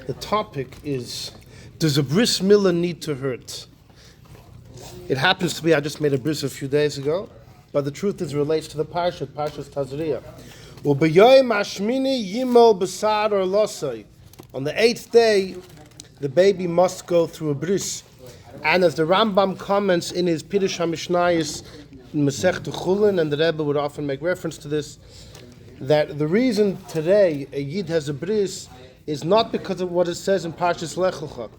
The topic is, does a Bris Milah need to hurt? It happens to be, I just made a bris a few days ago, but the truth is it relates to the Parshas Tazria. On the 8th day, the baby must go through a bris. And as the Rambam comments in his Pirush HaMishnayos in Masechta Chulin, and the Rebbe would often make reference to this, that the reason today a Yid has a bris is not because of what it says in Parshas Lech Lecha.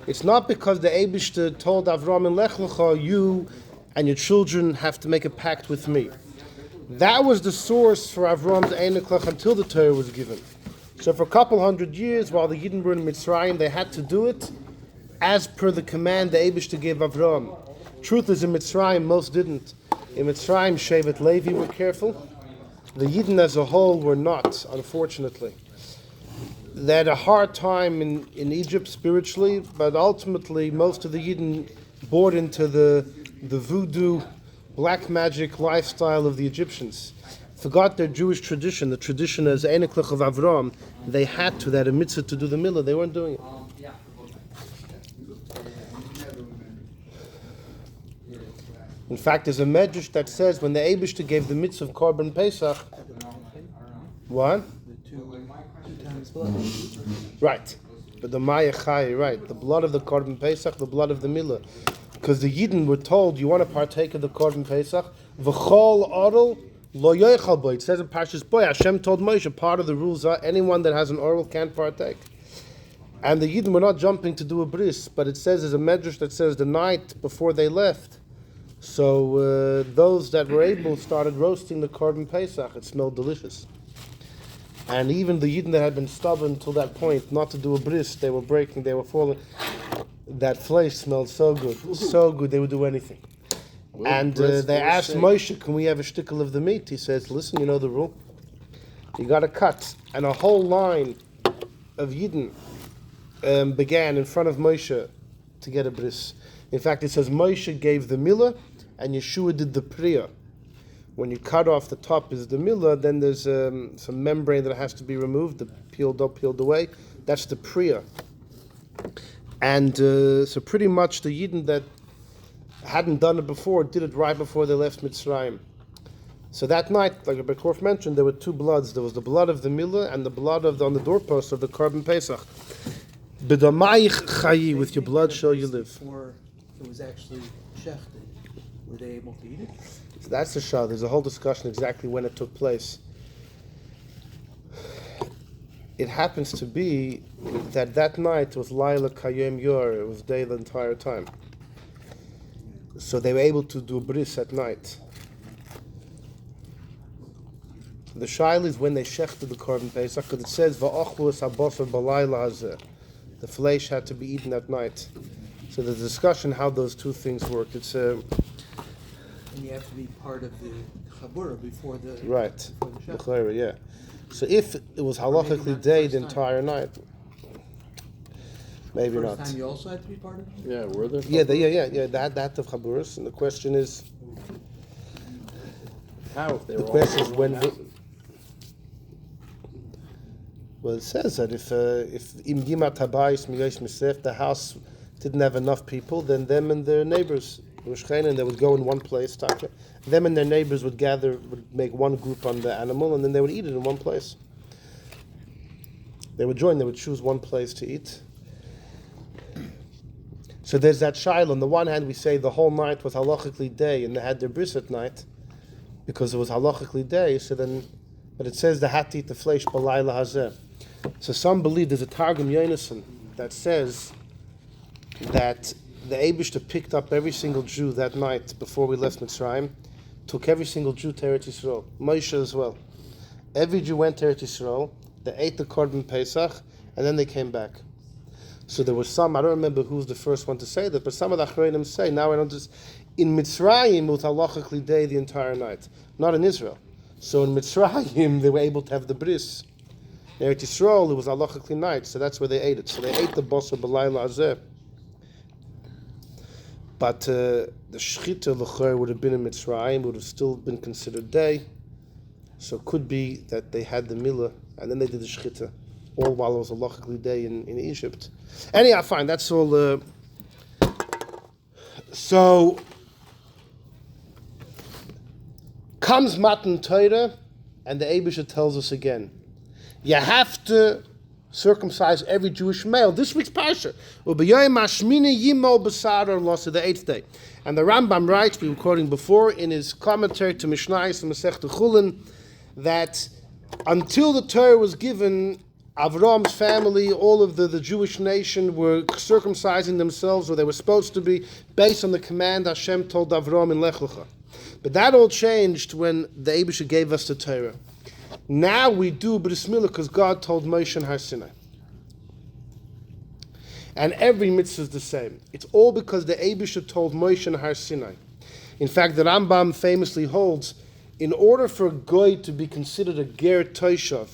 It's not because the Eibishter told Avram in Lech Lecha, you and your children have to make a pact with me. That was the source for Avram's Einik until the Torah was given. So for a couple hundred years, while the Yidden were in Mitzrayim, they had to do it as per the command the Eibishter gave Avram. Truth is, in Mitzrayim, most didn't. In Mitzrayim, Shevet Levi were careful. The Yidden as a whole were not, unfortunately. They had a hard time in Egypt spiritually, but ultimately most of the Yidden bought into the voodoo, black magic lifestyle of the Egyptians. Forgot their Jewish tradition, the tradition as Einik of Avram. They had to, they had a mitzvah to do the milah, they weren't doing it. In fact, there's a medrash that says when the Eibishter gave the mitzvah of Korban Pesach, what? Right, but the Maya Chai, right, the blood of the Korban Pesach, the blood of the Milah, because the Yidden were told, you want to partake of the Korban Pesach, v'chol oral lo yochal bo. It says in Parshas Boy, Hashem told Moshe, part of the rules are anyone that has an oral can't partake. And the Yidden were not jumping to do a bris, but it says there's a medrash that says the night before they left. So those that were able started roasting the Korban Pesach. It smelled delicious. And even the Yidden that had been stubborn till that point not to do a bris, they were breaking, they were falling. That flesh smelled so good, they would do anything. And they asked Moshe, can we have a shtickle of the meat? He says, listen, you know the rule. You got to cut. And a whole line of Yidden began in front of Moshe to get a bris. In fact, it says Moshe gave the milah and Yeshua did the priya. When you cut off the top is the milah, then there's some membrane that has to be removed, peeled away. That's the priya. And so pretty much the Yidden that hadn't done it before did it right before they left Mitzrayim. So that night, like Rabbi Korf mentioned, there were two bloods. There was the blood of the milah and the blood on the doorpost of the Korban Pesach. B'damayich chayi, with your blood shall you live. Before it was actually shechted, were they able to eat it? So that's the shah. There's a whole discussion exactly when it took place. It happens to be that night was Laila Kayem Yor. It was day the entire time. So they were able to do bris at night. The shaila is when they shechted the Korban Pesach, because it says Va'ochlus habosar b'layla hazeh. The flesh had to be eaten at night. So there's a discussion how those two things work. It's And you have to be part of the chabura before the right. Before the Yeah. So if it was halachically day the entire night, maybe first not. time you also had to be part of it? Yeah, were there? Yeah. That of chaburas, and the question is, How? If they the were question all is when. massive? Well, it says that if im yimat habayis miyosh misef, the house didn't have enough people, then them and their neighbors, and they would go in one place. Them and their neighbors would make one group on the animal, and then they would eat it in one place. They would join. They would choose one place to eat. So there's that shaila. On the one hand, we say the whole night was halachically day, and they had their bris at night because it was halachically day. So then, but it says they had to eat the flesh b'layla hazeh. So some believe there's a Targum Yonason that says that the Eibishter picked up every single Jew that night before we left Mitzrayim, took every single Jew to Eretz Yisrael, Moshe as well. Every Jew went to Eretz Yisrael, they ate the Korban Pesach, and then they came back. So there was some, I don't remember who was the first one to say that, but some of the Achronim say, now I don't just, in Mitzrayim, it was halachically day the entire night, not in Israel. So in Mitzrayim, they were able to have the bris. In Eretz Yisrael, it was halachically night, so that's where they ate it. So they ate the bosser b'layla hazeh. But the shchita l'chor would have been in Mitzrayim, would have still been considered day. So it could be that they had the milah and then they did the shchita. all while it was a lachically day in Egypt. Anyhow, fine, that's all. So comes Matan Torah, and the Eibusha tells us again, you have to circumcise every Jewish male. This week's Parsha, U'b'yoyim hashmini yimol b'sar lost the 8th day. And the Rambam writes, we were quoting before, in his commentary to Mishnayos and Masechta Chulin, that until the Torah was given, Avram's family, all of the Jewish nation were circumcising themselves, or they were supposed to be, based on the command Hashem told Avram in Lech Lecha. But that all changed when the Eibusha gave us the Torah. Now we do Bris Milah because God told Moshe in Har Sinai. And every mitzvah is the same. It's all because the Eibusha told Moshe in Har Sinai. In fact, the Rambam famously holds, in order for a goy to be considered a ger toishav,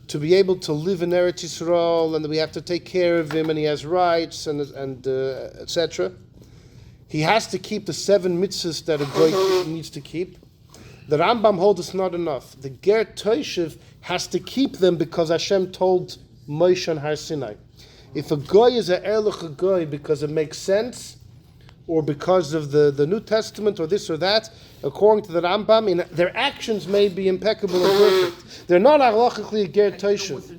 to be able to live in Eretz Yisrael, and that we have to take care of him, and he has rights, and etc., he has to keep the 7 mitzvahs that a goy needs to keep. The Rambam holds it's not enough. The ger toishav has to keep them because Hashem told Moshe on Har Sinai. If a goy is an erlich goy because it makes sense, or because of the New Testament, or this or that, according to the Rambam, their actions may be impeccable and perfect. They're not halachically a ger toishav.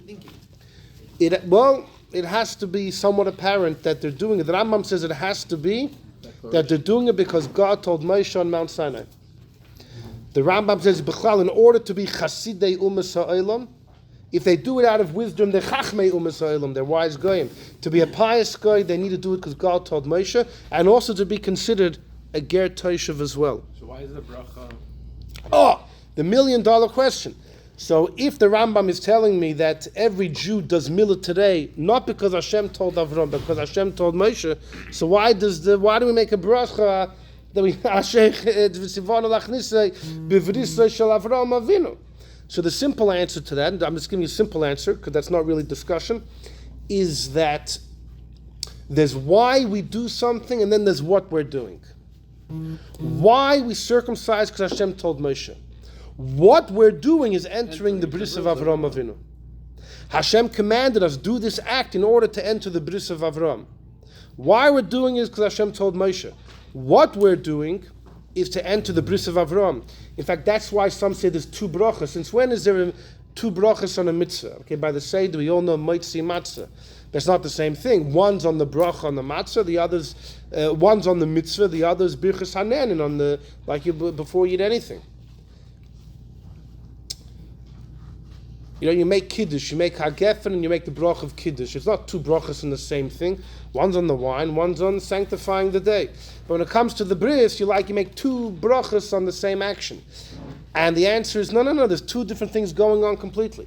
It has to be somewhat apparent that they're doing it. The Rambam says it has to be that they're doing it because God told Moshe on Mount Sinai. The Rambam says, B'chlal, in order to be chasidei umas ha'olam, if they do it out of wisdom, they're chachmei umas ha'olam, they're wise goyim. To be a pious goy, they need to do it because God told Moshe, and also to be considered a ger toishav as well. So why is the bracha? Oh, the $1 million question. So if the Rambam is telling me that every Jew does milah today, not because Hashem told Avram, but because Hashem told Moshe, so why do we make a bracha that we So the simple answer to that, and I'm just giving you a simple answer because that's not really discussion, is that there's why we do something and then there's what we're doing. Why we circumcise because Hashem told Moshe. What we're doing is entering the bris of Avram Avinu. Hashem commanded us do this act in order to enter the bris of Avram. Why we're doing it is because Hashem told Moshe. What we're doing is to enter the bris of Avram. In fact, that's why some say there's 2 brachas. Since when is there 2 brachas on a mitzvah? Okay, by the Seder, we all know moitzi matzah. That's not the same thing. One's on the bracha on the matzah, the other's one's on the mitzvah, the other's birchas hanenin on the before you eat anything. You make kiddush, you make hagefen, and you make the brach of kiddush. It's not 2 brachas in the same thing. One's on the wine, one's on sanctifying the day. But when it comes to the bris, you make 2 brachas on the same action. And the answer is no. There's 2 different things going on completely.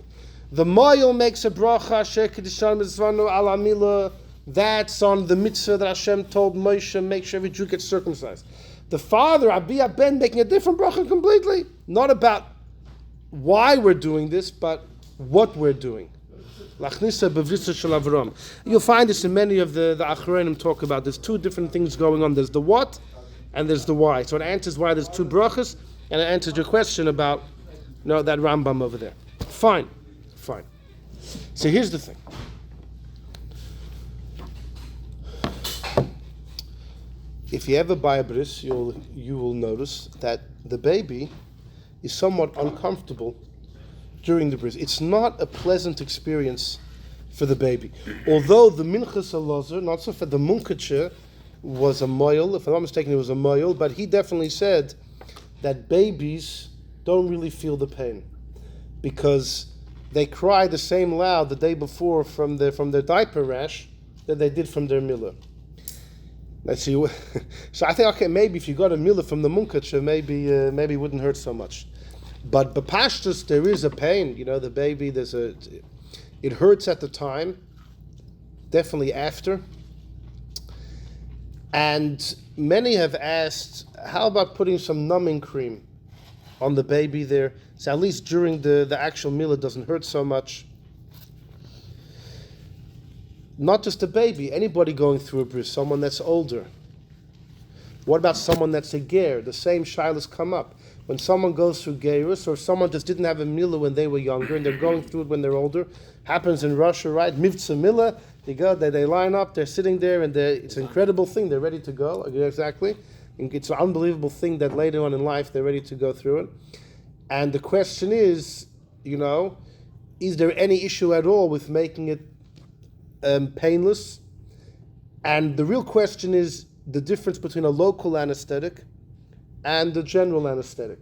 The moyel makes a bracha, asher kedushan mitzvanu ala milah. That's on the mitzvah that Hashem told Moshe, make sure every Jew gets circumcised. The father, Rabbi Ben, making a different bracha completely. Not about why we're doing this, but what we're doing. You'll find this in many of the Achronim talk about. There's 2 different things going on. There's the what and there's the why. So it answers why there's 2 brachas, and it answers your question about that Rambam over there. Fine. So here's the thing. If you ever buy a bris, you will notice that the baby is somewhat uncomfortable during the bris. It's not a pleasant experience for the baby. Although the Minchas Elazar, not so for the Munkatcher, was a moil, if I'm not mistaken, it was a moil, but he definitely said that babies don't really feel the pain because they cry the same loud the day before from their diaper rash that they did from their milah. Let's see. So I think, okay, maybe if you got a milah from the Munkatcher, maybe it wouldn't hurt so much. But Parshas, there is a pain. The baby, it hurts at the time, definitely after. And many have asked, how about putting some numbing cream on the baby there? So at least during the actual milah it doesn't hurt so much. Not just a baby, anybody going through a bris, someone that's older. What about someone that's a ger? The same shilas come up. when someone goes through Geirus, or someone just didn't have a Milah when they were younger, and they're going through it when they're older. Happens in Russia, right? Mitzvah Milah, you go, they line up, they're sitting there, and it's an incredible thing, they're ready to go, exactly. And it's an unbelievable thing that later on in life, they're ready to go through it. And the question is, is there any issue at all with making it painless? And the real question is the difference between a local anesthetic and the general anesthetic.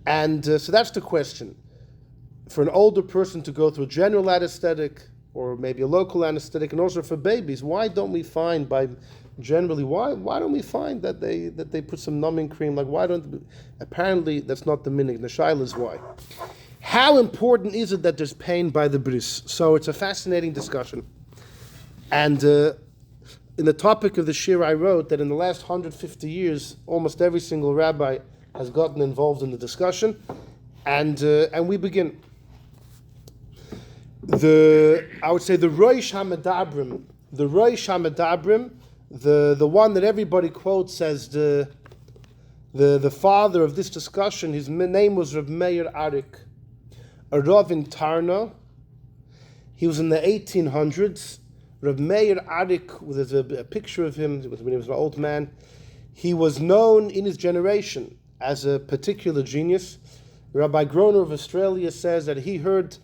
And so that's the question. For an older person to go through a general anesthetic or maybe a local anesthetic, and also for babies, why don't we find why don't we find that they put some numbing cream? Apparently that's not the minig. The shaila is why. How important is it that there's pain by the bris? So it's a fascinating discussion. And in the topic of the shir, I wrote that in the last 150 years, almost every single rabbi has gotten involved in the discussion, and we begin. I would say the Rosh HaMedabrim, the one that everybody quotes as the father of this discussion. His name was Reb Meir Arik, a Rav in Tarno. He was in the 1800s. Reb Meir Arik, there's a picture of him when he was an old man. He was known in his generation as a particular genius. Rabbi Groner of Australia says that he heard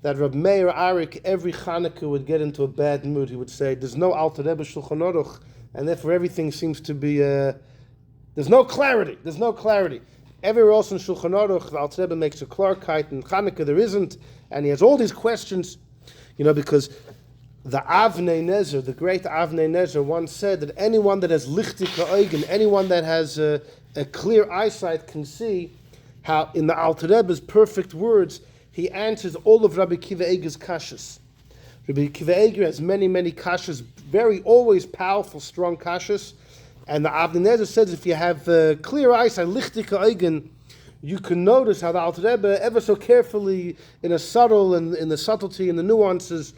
that Reb Meir Arik every Chanukah would get into a bad mood. He would say, "There's no Alter Rebbe Shulchan Aruch, and therefore everything seems to be there's no clarity. Everywhere else in Shulchan Aruch, the Alter Rebbe makes a klarkeit, and Chanukah there isn't, and he has all these questions, because the Avnei Nezer, the great Avnei Nezer, once said that anyone that has lichtika eigen, anyone that has a clear eyesight, can see how in the Alter Rebbe's perfect words he answers all of Rabbi Kiva Eger's kashas. Rabbi Kiva Eger has many, many kashas, very always powerful, strong kashas. And the Avnei Nezer says if you have clear eyesight, lichtika eigen, you can notice how the Alter Rebbe ever so carefully, in a subtle and in the subtlety and the nuances,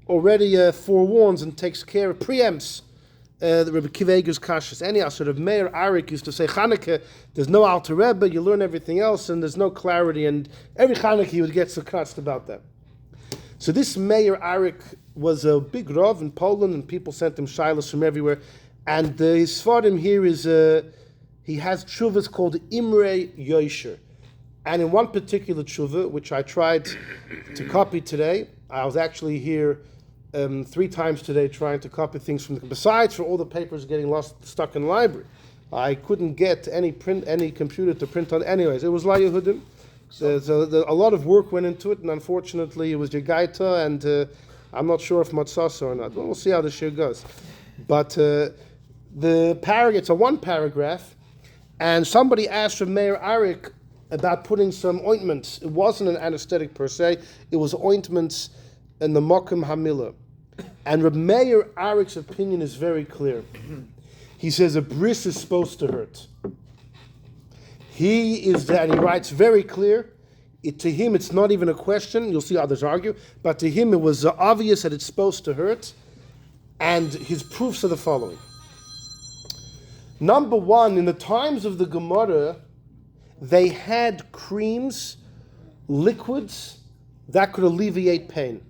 already forewarns and takes care, preempts the Rabbi Kiva Eger's kashas. Anyhow, sort of Meir Arik used to say, Chanukah, there's no Alter Rebbe, you learn everything else, and there's no clarity, and every Chanukah he would get sukkatzt about that. So this Meir Arik was a big Rav in Poland, and people sent him shilas from everywhere, and his svardim here is, he has tshuvas called Imrei Yosher. And in one particular tshuva, which I tried to copy today, I was actually here 3 times today trying to copy things from besides for all the papers getting stuck in the library. I couldn't get any computer to print on. Anyways, it was La Yehudim. A lot of work went into it, and unfortunately it was Yegaita, and I'm not sure if Matzasa or not. Well, we'll see how this year goes. But it's a 1 paragraph, and somebody asked from Meir Arik about putting some ointments. It wasn't an anesthetic per se, it was ointments in the Mokum Hamilah. And Reb Meir Arik's opinion is very clear. He says a bris is supposed to hurt. And he writes very clear. To him, it's not even a question. You'll see others argue. But to him, it was obvious that it's supposed to hurt. And his proofs are the following. Number 1, in the times of the Gemara, they had creams, liquids, that could alleviate pain.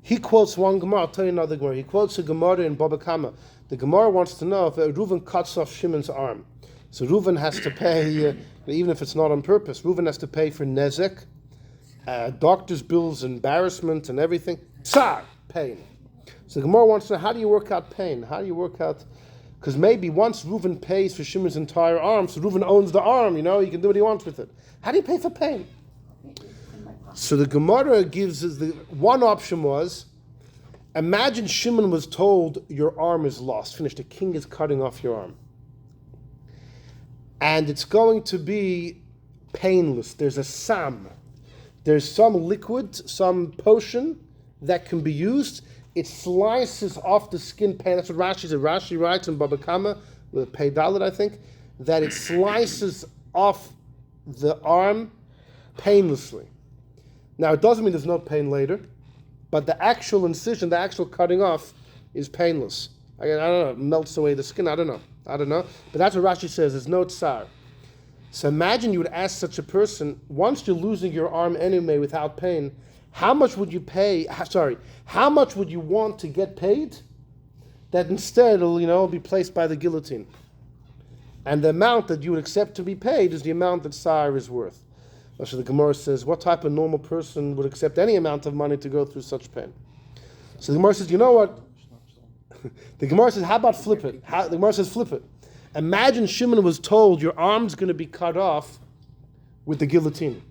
He quotes one Gemara, I'll tell you another Gemara. He quotes a Gemara in Baba Kama. The Gemara wants to know if Reuven cuts off Shimon's arm. So Reuven has to pay, even if it's not on purpose, Reuven has to pay for nezek, doctor's bills, embarrassment, and everything. Tsar, pain. So the Gemara wants to know, how do you work out pain? How do you work out... Because maybe once Reuven pays for Shimon's entire arm, so Reuven owns the arm, he can do what he wants with it. How do you pay for pain? So the Gemara gives us one option was, imagine Shimon was told your arm is lost, finished, the king is cutting off your arm. And it's going to be painless. There's a sam. There's some liquid, some potion that can be used. It slices off the skin pain. That's what Rashi said. Rashi writes in Baba Kama, with Pei Dalet, I think, that it slices off the arm painlessly. Now, it doesn't mean there's no pain later, but the actual incision, the actual cutting off, is painless. I don't know, it melts away the skin, I don't know. I don't know. But that's what Rashi says. There's no tsar. So imagine you would ask such a person, once you're losing your arm anyway without pain, how much would you pay? How much would you want to get paid? That instead it'll be placed by the guillotine. And the amount that you would accept to be paid is the amount that tsar is worth. So the Gemara says, what type of normal person would accept any amount of money to go through such pain? So the Gemara says, you know what? The Gemara says, how about flip it? The Gemara says, flip it. Imagine Shimon was told your arm's going to be cut off with the guillotine.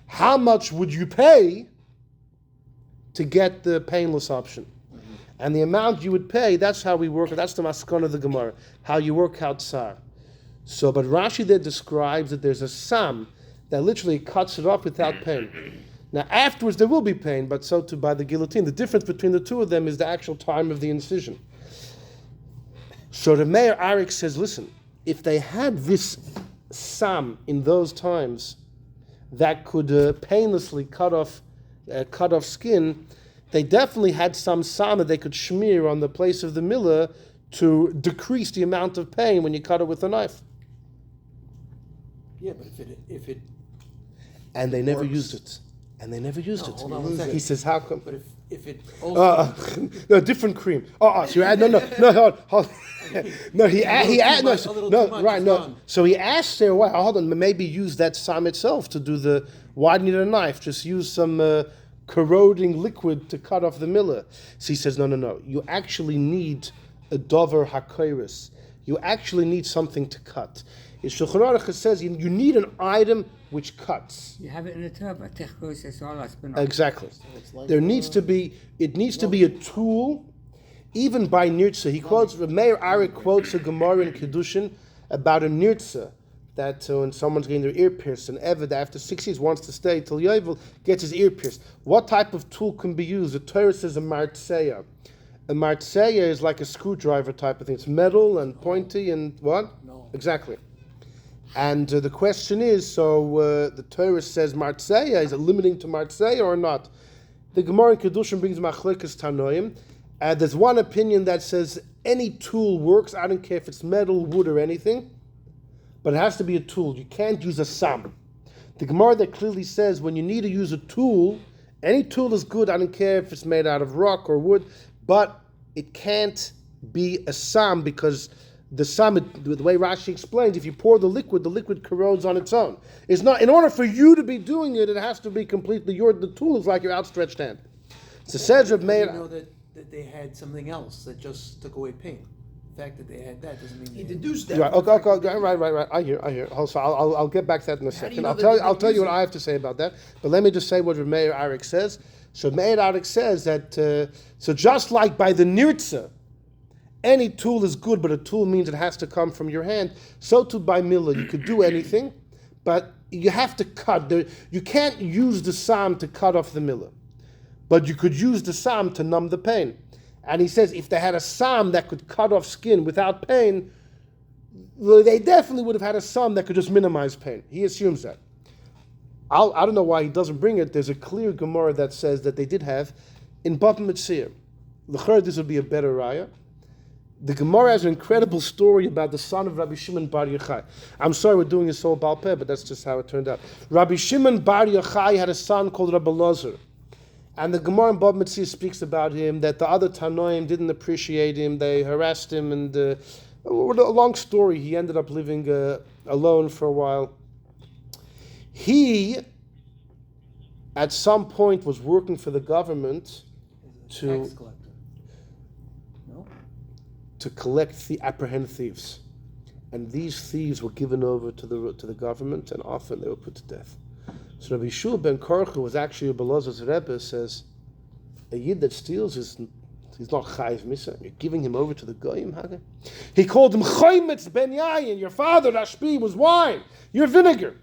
How much would you pay to get the painless option? And the amount you would pay, that's how we work. That's the maskon of the Gemara, how you work out tsar. So, but Rashi there describes that there's a sam that literally cuts it off without pain. Now, afterwards there will be pain, but so too by the guillotine. The difference between the two of them is the actual time of the incision. So the Meir Arik says, listen, if they had this sam in those times that could painlessly cut off skin, they definitely had some sam that they could smear on the place of the millah to decrease the amount of pain when you cut it with a knife. Yeah, but if it and they never used it. And they never used it. Hold on one second. He says, how come? But if it also no, different cream. So you add hold. No, he asked. So he asked there, well, hold on, maybe use that sam itself to do the. Why do you need a knife? Just use some corroding liquid to cut off the millah. So he says, no. You actually need a dover hakairis. You actually need something to cut. In Shulchan Aruch it says you need an item which cuts. You have it in the tub. Exactly. There needs to be. It needs to be a tool, even by nirtza. He quotes. Meir Arik quotes a Gemara in Kedushin about a nirtza that when someone's getting their ear pierced, an Eved after 6 years wants to stay till Yovel gets his ear pierced. What type of tool can be used? The Torah says a martseya. A martseya is like a screwdriver type of thing. It's metal and pointy and what? No. Exactly. And the question is, so the Torah says martseya, is it limiting to martseya or not? The Gemara in Kedushin brings machlekas tanoim. There's one opinion that says any tool works. I don't care if it's metal, wood, or anything, but it has to be a tool. You can't use a sam. The Gemara that clearly says when you need to use a tool, any tool is good. I don't care if it's made out of rock or wood, but it can't be a sam because the sam, the way Rashi explains, if you pour the liquid corrodes on its own. It's not, in order for you to be doing it, it has to be completely the tool is like your outstretched hand. So says Rabbi Meir. You know that they had something else that just took away pain. The fact that they had that doesn't mean He they deduced that. Right, okay, right. I hear. So I'll get back to that in a second. I'll tell you what I have to say about that. But let me just say what Rabbi Meir Arik says. So Meir Arik says that so just like by the nirtza, any tool is good, but a tool means it has to come from your hand. So too by millah, you could do anything, but you have to cut. You can't use the sam to cut off the millah, but you could use the sam to numb the pain. And he says if they had a sam that could cut off skin without pain, they definitely would have had a sam that could just minimize pain. He assumes that. I don't know why he doesn't bring it. There's a clear Gemara that says that they did have in Bava Metzia. L'chor, this would be a better raya. The Gemara has an incredible story about the son of Rabbi Shimon Bar Yochai. I'm sorry we're doing this all Baal Peh, but that's just how it turned out. Rabbi Shimon Bar Yochai had a son called Rabbi Lozer. And the Gemara in Bava Metzia speaks about him, that the other Tanoim didn't appreciate him, they harassed him, and a long story, he ended up living alone for a while. He, at some point, was working for the government tax collector. To apprehend thieves, and these thieves were given over to the government, and often they were put to death. So Rabbi Yeshua ben Korcha was actually Rabbi Lozer's Rebbe. Says a yid that steals he's not chayiv misa. You're giving him over to the goyim. He called him chaymetz ben yayin. Your father Rashbi was wine. You're vinegar.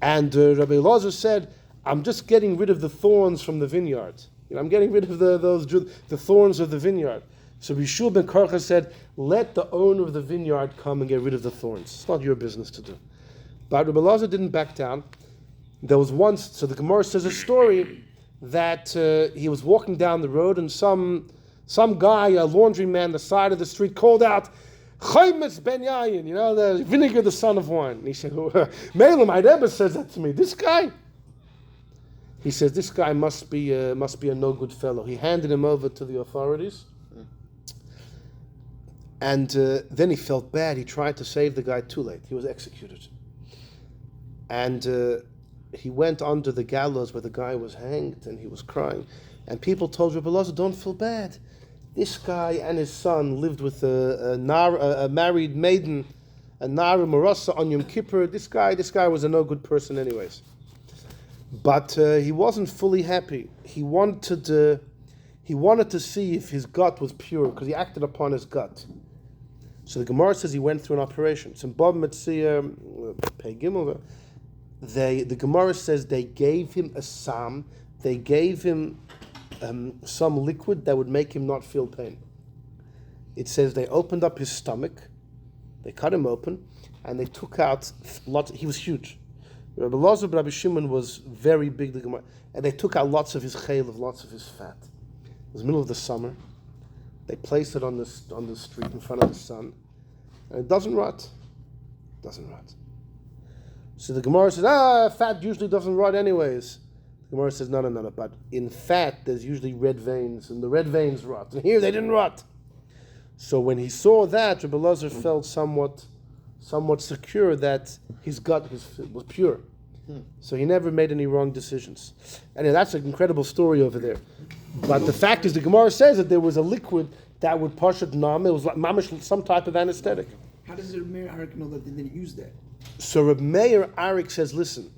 And Rabbi Lozer said, "I'm just getting rid of the thorns from the vineyard. I'm getting rid of the thorns of the vineyard." So Yeshua ben Korcha said, let the owner of the vineyard come and get rid of the thorns. It's not your business to do. But Rabbi Lozer didn't back down. There was once, so the Gemara says a story that he was walking down the road and some guy, a laundryman, the side of the street, called out, Chaimes ben Yayin, the vinegar, the son of wine. And he said, Mela, my Rebbe says that to me. This guy. He says, this guy must be a no good fellow. He handed him over to the authorities. And then he felt bad. He tried to save the guy, too late. He was executed. And he went under the gallows where the guy was hanged, and he was crying. And people told Rabbi Elazar, don't feel bad. This guy and his son lived with a married maiden, a Nara Marasa on Yom Kippur. This guy was a no good person anyways. But he wasn't fully happy. He wanted to see if his gut was pure, because he acted upon his gut. So the Gemara says he went through an operation. So in Bab Metzia, Pei Gimel, the Gemara says they gave him a sam. They gave him some liquid that would make him not feel pain. It says they opened up his stomach, they cut him open, and they took out lots. He was huge. Rabbi Elazar, Rabbi Shimon was very big, and they took out lots of his chaylev, lots of his fat. It was the middle of the summer. They placed it on the street in front of the sun, and it doesn't rot. It doesn't rot. So the Gemara says, fat usually doesn't rot anyways. The Gemara says, no. But in fat, there's usually red veins, and the red veins rot. And here, they didn't rot. So when he saw that, Rabbi Elazar felt somewhat secure that his gut was pure. So he never made any wrong decisions. And that's an incredible story over there. But the fact is, the Gemara says that there was a liquid that would Parshat Nam. It was like mamish, some type of anesthetic. How does Reb Meir Arik know that they didn't use that? So Reb Meir Arik says, listen,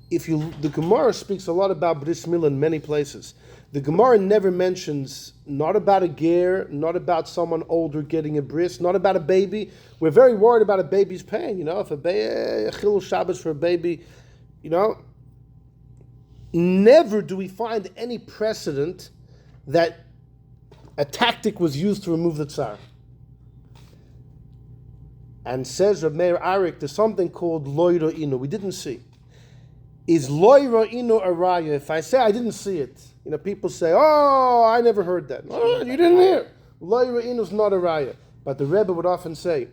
the Gemara speaks a lot about Bris Milah in many places. The Gemara never mentions, not about a ger, not about someone older getting a bris, not about a baby. We're very worried about a baby's pain. If a chilul Shabbos for a baby, never do we find any precedent that a tactic was used to remove the tsar. And says Reb Meir Arik, there's something called loy ro'inu. We didn't see. Is loy ro'inu a raya? If I say I didn't see it, people say, I never heard that. Oh, you didn't hear. Loy ro'inu is not a raya. But the Rebbe would often say,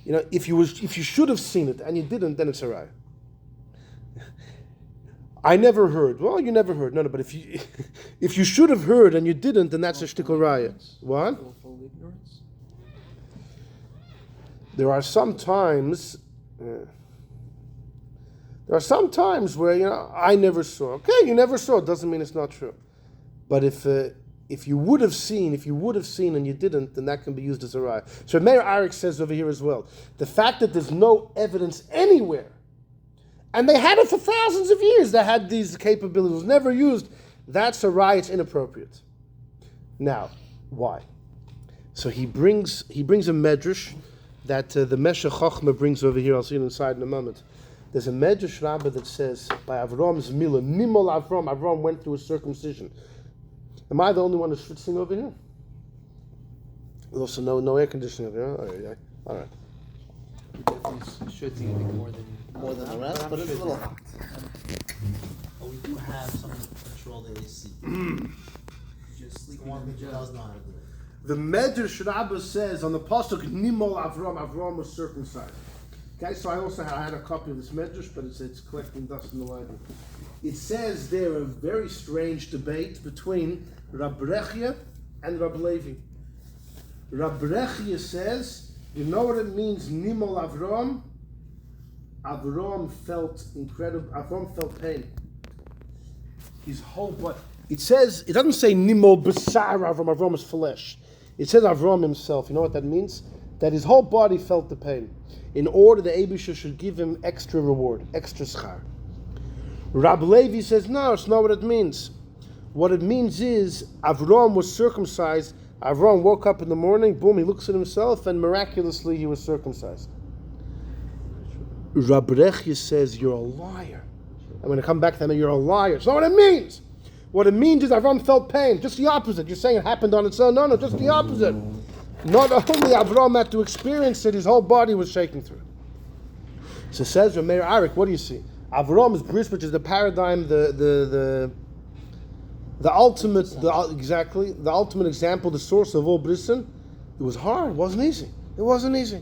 if you should have seen it and you didn't, then it's a raya. I never heard. Well, you never heard. No, but if you should have heard and you didn't, then that's a shtickle raya. What? Willful ignorance? There are some times where I never saw. Okay, you never saw. It doesn't mean it's not true. But if you would have seen and you didn't, then that can be used as a raya. So Meir Arik says over here as well, the fact that there's no evidence anywhere, and they had it for thousands of years, they had these capabilities, never used, that's a raya. It's inappropriate. Now, why? So he brings a medrash that the Meshech Chochmah brings over here. I'll see it inside in a moment. There's a Medrash Rabbi that says, by Avram's Milah, Nimol Avram went through a circumcision. Am I the only one who's schwitzing over here? There's also no air conditioning over here. All right. You definitely should think more than the rest, but it's a little hot. But we do have someone to control the AC. just sleeping One on the who job. does know how to do it. The Medrash Rabbi says on the pasuk Nimol Avram was circumcised. Okay, so I had a copy of this Medrash, but it's collecting dust in the library. It says there a very strange debate between Rab Rechia and Rab Levi. Rab Rechia says, you know what it means, Nimol Avram? Avram felt pain. His whole body. It doesn't say Nimol Besar Avram is flesh. It says Avram himself. You know what that means? That his whole body felt the pain, in order the Eibusha should give him extra reward, extra schar. Rab Levi says, no, it's not what it means. What it means is, Avram was circumcised. Avram woke up in the morning, boom, he looks at himself, and miraculously he was circumcised. Rab Rechia says, you're a liar. I'm going to come back to that, you're a liar. It's not what it means. What it means is Avram felt pain, just the opposite. You're saying it happened on its own. No, just the opposite. Not only Avram had to experience it, his whole body was shaking through. So says Meir Arik, what do you see? Avram's bris, which is the paradigm, the ultimate example, the source of all brisin. It was hard, it wasn't easy. It wasn't easy.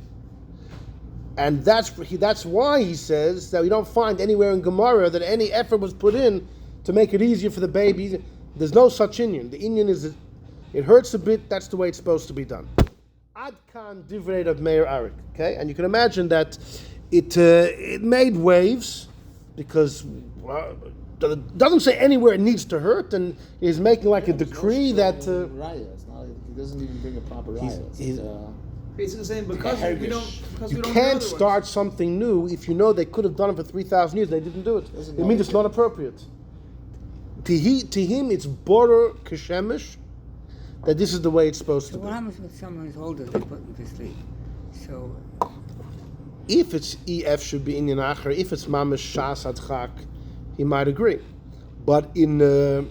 And that's why he says that we don't find anywhere in Gemara that any effort was put in to make it easier for the baby. There's no such inyan. The inyan is it hurts a bit, that's the way it's supposed to be done. Ad kan divrei of Meir Arik. Okay? And you can imagine that it made waves because it doesn't say anywhere it needs to hurt, and he's making like a decree that raya. It's not. He doesn't even bring a proper raya. Basically saying because we don't you know can't the start something new if you know they could have done it for 3,000 years. They didn't do it. It means it's not appropriate. To him, it's borer kashemish that this is the way it's supposed to be. What happens when someone is older? They put them to sleep. So if it's ef should be inyan acher, if it's mamish shas adchak, he might agree. But in the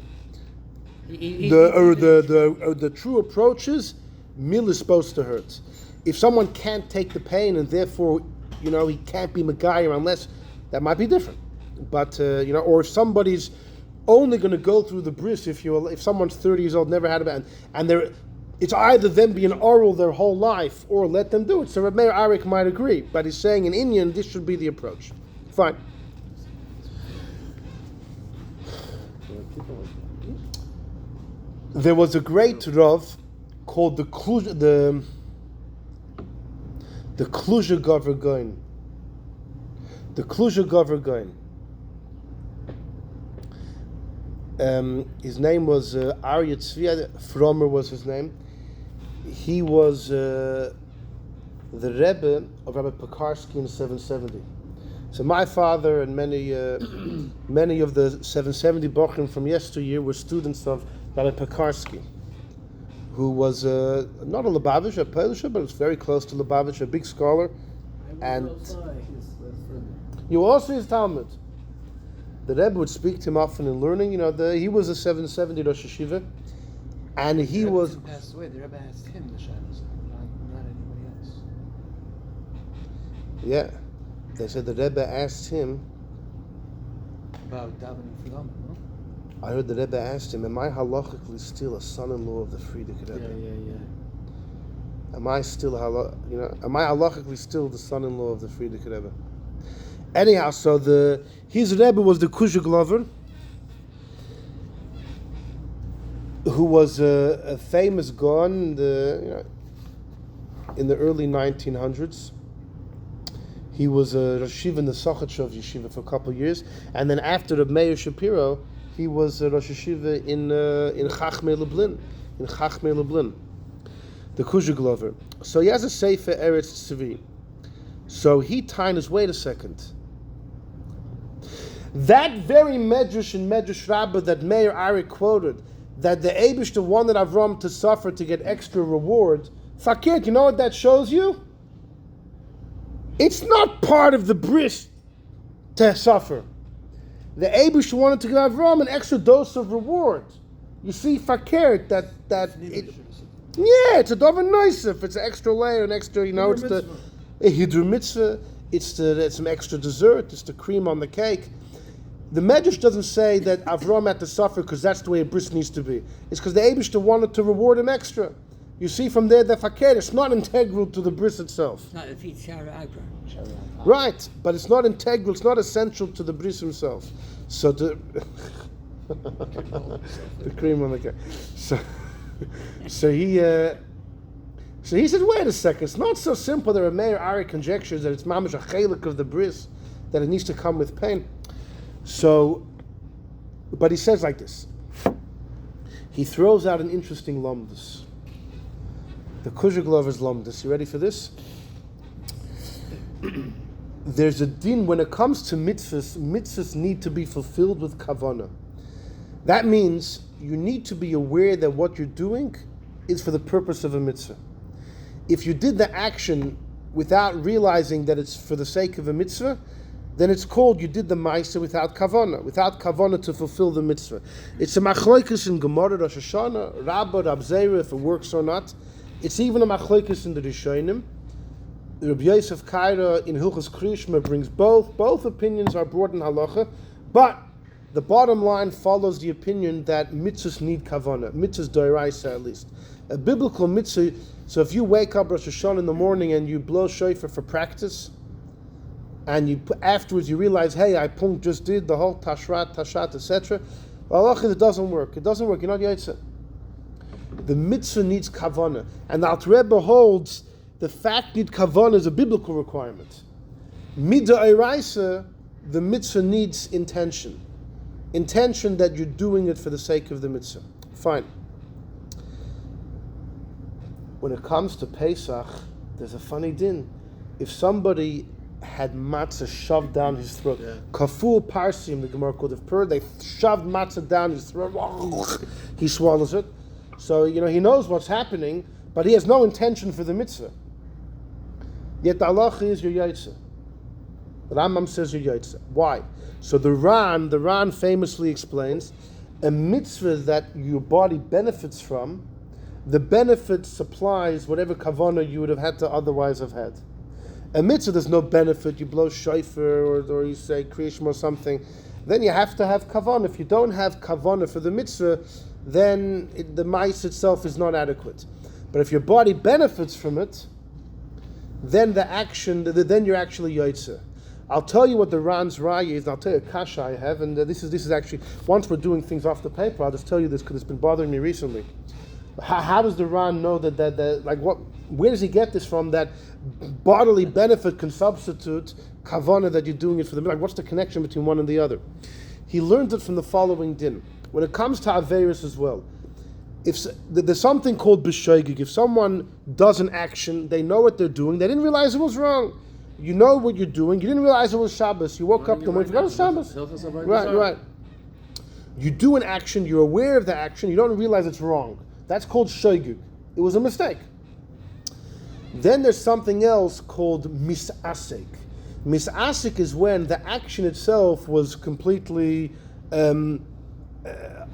true approaches, mil is supposed to hurt. If someone can't take the pain and therefore, he can't be Megayer unless, that might be different. But, or if somebody's only going to go through the bris, if someone's 30 years old, never had a band, and it's either them being oral their whole life or let them do it. So Rabbi Arik might agree, but he's saying in Indian, this should be the approach. Fine. There was a great Rav called the Kluzha Gover Goin. The Kluzha Gover Goin. His name was Arya Tzvi Fromer was his name. He was the Rebbe of Rabbi Pekarsky in 770. So my father and many of the 770 Bochum from yesteryear were students of Rabbi Pekarsky, who was not a Lubavitch, a Polish, but was very close to Lubavitch, a big scholar. And you also his Talmud. The Rebbe would speak to him often in learning. He was a 770 Rosh Hashiva, and he was. Passed away. The Rebbe asked him the shadows, not anybody else. Yeah, they said the Rebbe asked him About davening for them, no? I heard the Rebbe asked him, am I halachically still a son-in-law of the Frierdiker Rebbe? Yeah. Am I still am I halachically still the son-in-law of the Frierdiker Rebbe? Anyhow, so his Rebbe was the Kuzha Glover, who was a famous Gaon in the early 1900s. He was a Rosh Yeshiva in the Sochotshov Yeshiva for a couple of years, and then after the Meir Shapiro, he was a Rosh Yeshiva in Chachmei Lublin, the Kuzha Glover. So he has a Sefer Eretz Tzvi. So he tinus, wait a second. That very Medrash in Medrash Rabbah that Meir Arik quoted, that the Eibushter wanted Avram to suffer to get extra reward, Fakir, you know what that shows you? It's not part of the bris to suffer. The Eibushter wanted to give Avram an extra dose of reward. You see, Fakir, it's a Dover Noisef, it's an extra layer, an extra, it's the Hidru Mitzvah, it's some extra dessert, it's the cream on the cake. The Medrash doesn't say that Avram had to suffer because that's the way a bris needs to be. It's because the Eibushter wanted to reward him extra. You see from there that Fakir, it's not integral to the bris itself. it's not a feat Shara Agra. Right, but it's not integral, it's not essential to the bris himself. So the cream on the cake. So he said, wait a second, it's not so simple that Meir Arik conjectures that it's mamash a chelik of the bris, that it needs to come with pain. So, but he says like this. He throws out an interesting lumdus. The Kuzha Glover's lumdus. You ready for this? There's a din when it comes to mitzvahs. Mitzvahs need to be fulfilled with kavanah. That means you need to be aware that what you're doing is for the purpose of a mitzvah. If you did the action without realizing that it's for the sake of a mitzvah, then it's called you did the ma'aseh without kavanah to fulfill the mitzvah. It's a machlokes in Gemara, Rosh Hashanah, Rabbi, Rab Zera, if it works or not. It's even a machlokes in the Rishonim. Rabbi Yosef Kaira in Hilchos Krishma brings both. Both opinions are brought in halacha, but the bottom line follows the opinion that mitzvahs need kavanah, mitzvahs d'oraisa at least. A biblical mitzvah, so if you wake up Rosh Hashanah in the morning and you blow shofar for practice, and afterwards you realize, hey, I just did the whole tashat, etc. Well, it doesn't work. It doesn't work. You're not yaitze. The mitzvah needs kavanah, and the Alter Rebbe holds the fact need kavanah is a biblical requirement. Mid'oraisa, the mitzvah needs intention. Intention that you're doing it for the sake of the mitzvah. Fine. When it comes to Pesach, there's a funny din. If somebody had matzah shoved down his throat, kaful parsim, the Gemara could have heard, they shoved matzah down his throat, he swallows it. So, he knows what's happening, but he has no intention for the mitzvah. Yet the halacha is your yaitze. The Rambam says your yaitze. Why? So the Ran famously explains, a mitzvah that your body benefits from, the benefit supplies whatever kavanah you would have had to otherwise have had. A mitzvah, there's no benefit, you blow shofar or you say kriyishma or something, then you have to have kavanah. If you don't have kavanah for the mitzvah, then the mice itself is not adequate. But if your body benefits from it, then then you're actually yaitze. I'll tell you what the Ran's Raya is, and I'll tell you a kasha I have, and this is actually, once we're doing things off the paper, I'll just tell you this because it's been bothering me recently. How does the Ran know where does he get this from, that bodily benefit can substitute kavanah that you're doing it for the mitzvah? What's the connection between one and the other? He learned it from the following din. When it comes to Averis as well, if there's something called b'shoigig, if someone does an action, they know what they're doing, they didn't realize it was wrong. You know what you're doing, you didn't realize it was Shabbos, you woke up the morning, forgot it was Shabbos. Right. You do an action, you're aware of the action, you don't realize it's wrong. That's called shoigig. It was a mistake. Then there's something else called misasek. Misasek is when the action itself was completely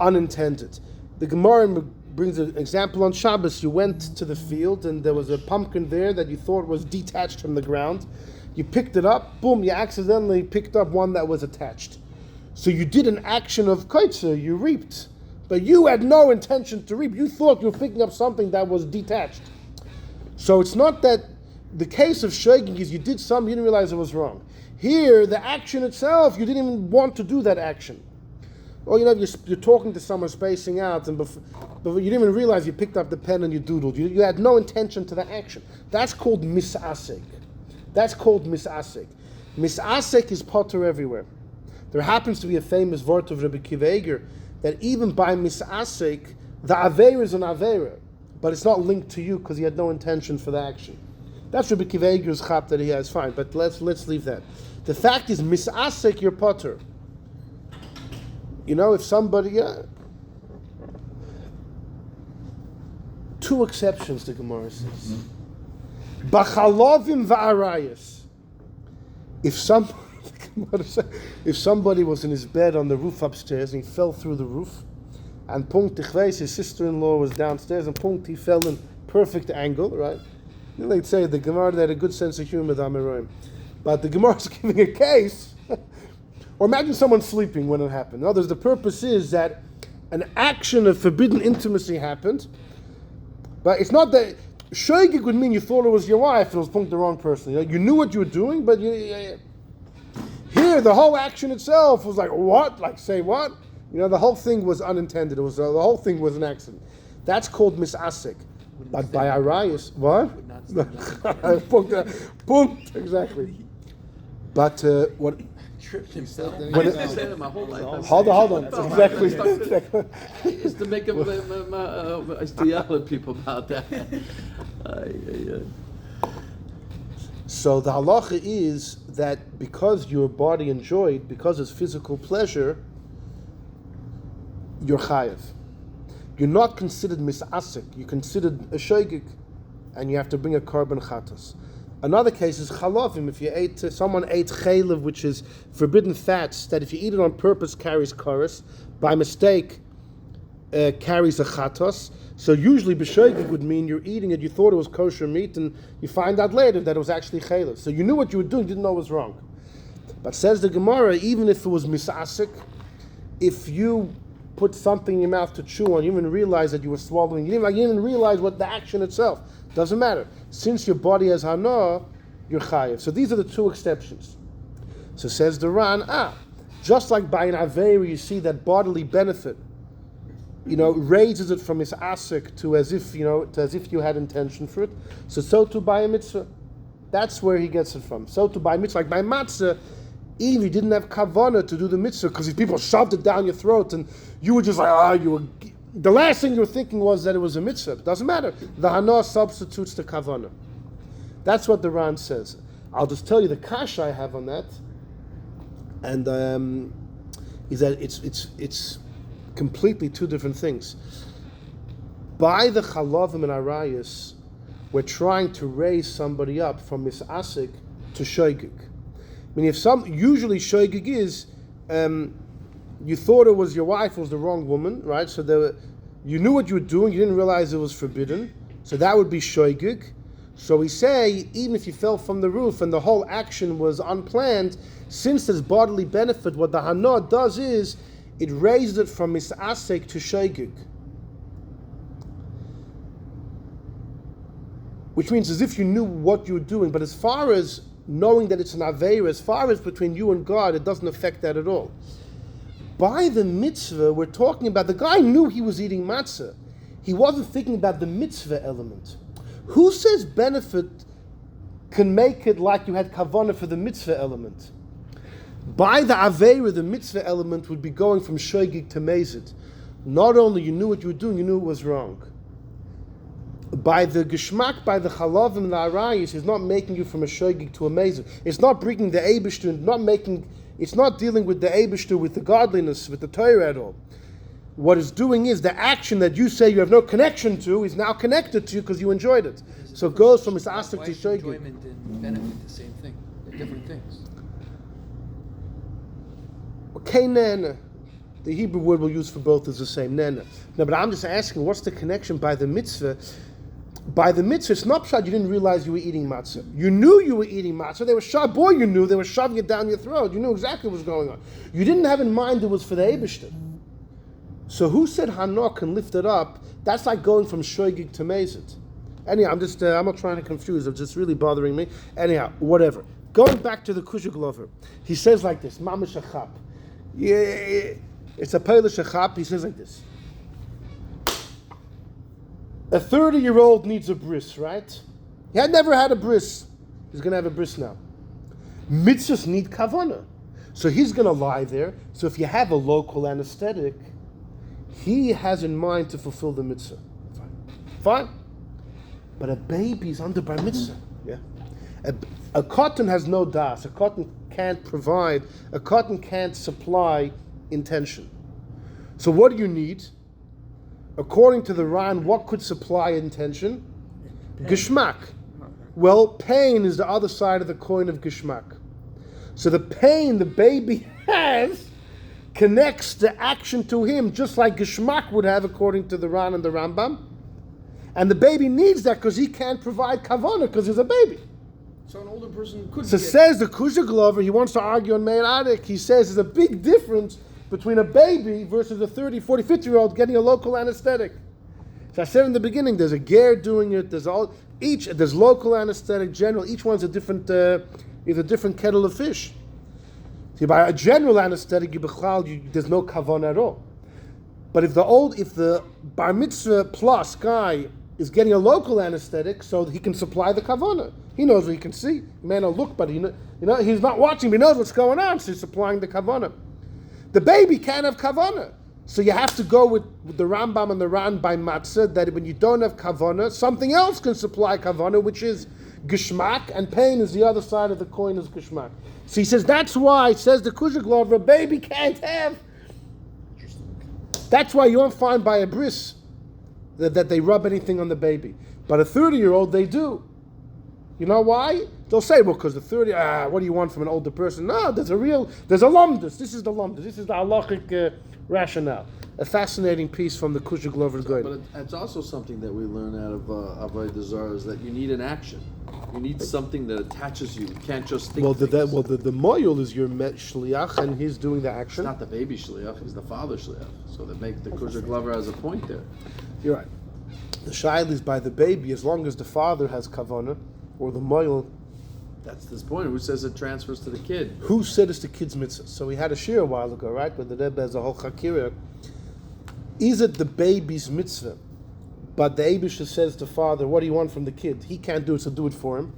unintended. The Gemara brings an example on Shabbos. You went to the field and there was a pumpkin there that you thought was detached from the ground. You picked it up, boom, you accidentally picked up one that was attached. So you did an action of kaitza, you reaped. But you had no intention to reap. You thought you were picking up something that was detached. So it's not that the case of shoigig is you did something, you didn't realize it was wrong. Here, the action itself, you didn't even want to do that action. Or you're talking to someone spacing out, but you didn't even realize you picked up the pen and you doodled. You had no intention to the action. That's called misasek. Misasek is potter everywhere. There happens to be a famous word of Rabbi Kiva that even by misasek, the aveira is an aveira, but it's not linked to you because he had no intention for the action. That's Rabbi Kivager's chap that he has, fine, but let's leave that. The fact is, misasek your potter. If somebody, two exceptions the Gemara says. Bachalovim va'arayas. If somebody was in his bed on the roof upstairs and he fell through the roof, and his sister-in-law was downstairs, and he fell in perfect angle, right? They'd say the Gemara had a good sense of humor, but the Gemara is giving a case. Or imagine someone sleeping when it happened. In other words, the purpose is that an action of forbidden intimacy happened, but it's not that shoigig would mean you thought it was your wife and it was the wrong person. You knew what you were doing, but here the whole action itself was like what? Like say what? The whole thing was unintended. It was the whole thing was an accident. That's called misasek. But by arayas, what? Exactly. But what? Tripped himself. When I said it my whole life. Hold on. Exactly. It's to make I used to yell at people about that. So the halacha is that because your body enjoyed, because it's physical pleasure, you're chayav. You're not considered misasek. You're considered a shoigig, and you have to bring a korban chatas. Another case is chalavim. If someone ate chaylev, which is forbidden fats, that if you eat it on purpose carries karas, by mistake carries a chatos. So usually b'shoigig would mean you're eating it, you thought it was kosher meat, and you find out later that it was actually chaylev. So you knew what you were doing, you didn't know it was wrong. But says the Gemara, even if it was misasek, if you put something in your mouth to chew on, you didn't even realize that you were swallowing. You didn't even realize what the action itself. Doesn't matter. Since your body has hana, you're chayiv. So these are the two exceptions. So says the Ran, just like by an aveira you see that bodily benefit, raises it from his asik to as if you had intention for it. So too by a mitzvah. That's where he gets it from. So too by mitzvah, like by matzah, even if you didn't have kavanah to do the mitzvah because these people shoved it down your throat and you were just like, the last thing you were thinking was that it was a mitzvah. It doesn't matter. The hana substitutes the kavanah. That's what the Ran says. I'll just tell you the kasha I have on that, and is that it's completely two different things. By the chalavim and arayas, we're trying to raise somebody up from misasik to shoygig. I mean, usually shoygig is, you thought it was your wife, was the wrong woman, right? So you knew what you were doing, you didn't realize it was forbidden. So that would be shoygig. So we say, even if you fell from the roof and the whole action was unplanned, since there's bodily benefit, what the hana does is, it raises it from misasek to shoygig. Which means as if you knew what you were doing, but as far as knowing that it's an aveira, as far as between you and God, it doesn't affect that at all. By the mitzvah, we're talking about, the guy knew he was eating matzah. He wasn't thinking about the mitzvah element. Who says benefit can make it like you had kavanah for the mitzvah element? By the aveira, the mitzvah element would be going from shoygig to mezid. Not only you knew what you were doing, you knew it was wrong. By the geshmak, by the chalavim and the arayis, is not making you from a shoygig to a mezid. It's not bringing the eibishter, it's not dealing with the eibishter, with the godliness, with the Torah at all. What it's doing is the action that you say you have no connection to is now connected to you because you enjoyed it. So it goes from misasik to shoygig. Enjoyment and benefit the same thing? They're different things. Okay, nana. The Hebrew word we'll use for both is the same, nana. No, but I'm just asking, what's the connection by the mitzvah? By the mitzvah, it's not pshat you didn't realize you were eating matzah. You knew you were eating matzah. You knew they were shoving it down your throat. You knew exactly what was going on. You didn't have in mind it was for the Eibishter. So who said Hana can lift it up? That's like going from shoygig to mezid. Anyhow, I'm not trying to confuse. It's just really bothering me. Anyhow, whatever. Going back to the Kushik Lover, he says like this, Mamash Achap. Yeah, it's a Polish Achap. He says like this. A 30-year-old needs a bris, right? He had never had a bris. He's going to have a bris now. Mitzvahs need kavanah. So he's going to lie there. So if you have a local anesthetic, he has in mind to fulfill the mitzvah. Fine. But a baby's under bar mitzvah. Yeah. A cotton has no das. A cotton can't provide. A cotton can't supply intention. So what do you need? According to the Ran, what could supply intention? Geshmak. Well, pain is the other side of the coin of Geshmak. So the pain the baby has connects the action to him, just like Geshmak would have according to the Ran and the Rambam. And the baby needs that because he can't provide kavanah because he's a baby. So an older person could says the Kushik Glover, he wants to argue on Meir Adik, he says there's a big difference between a baby versus a 30, 40, 50-year-old getting a local anesthetic. So I said in the beginning, there's a ger doing it, there's local anesthetic, general, each one's a different kettle of fish. See, by a general anesthetic, there's no kavanah at all. But if the bar mitzvah plus guy is getting a local anesthetic, so he can supply the kavanah. He knows what he can see. He may not look, but he's not watching, but he knows what's going on, so he's supplying the kavanah. The baby can't have kavanah. So you have to go with the Rambam and the Ran by matzah, that when you don't have kavanah, something else can supply kavanah, which is geshmak, and pain is the other side of the coin is geshmak. So he says, that's why, says the Kushik Lover, a baby can't have. That's why you won't find by a bris that they rub anything on the baby. But a 30-year-old, they do. You know why? They'll say, well, because the 30, what do you want from an older person? No, there's a lumdus. This is the lumdus. This is the halachic rationale. A fascinating piece from the Kushik Glover Goyim. But it's also something that we learn out of Avodah Zarah is that you need an action. You need something that attaches you. You can't just think. The moyul is your shliach, and he's doing the It's action. not the baby shliach; it's the father shliach. So they make the kosher glover has a point there. You're right. The shail is by the baby, as long as the father has kavanah, or the moyul. That's this point. Who says it transfers to the kid? Who said it's the kid's mitzvah? So we had a shir a while ago, right? Where the Rebbe has a whole chakira. Is it the baby's mitzvah? But the Eibusha says to father, what do you want from the kid? He can't do it, so do it for him.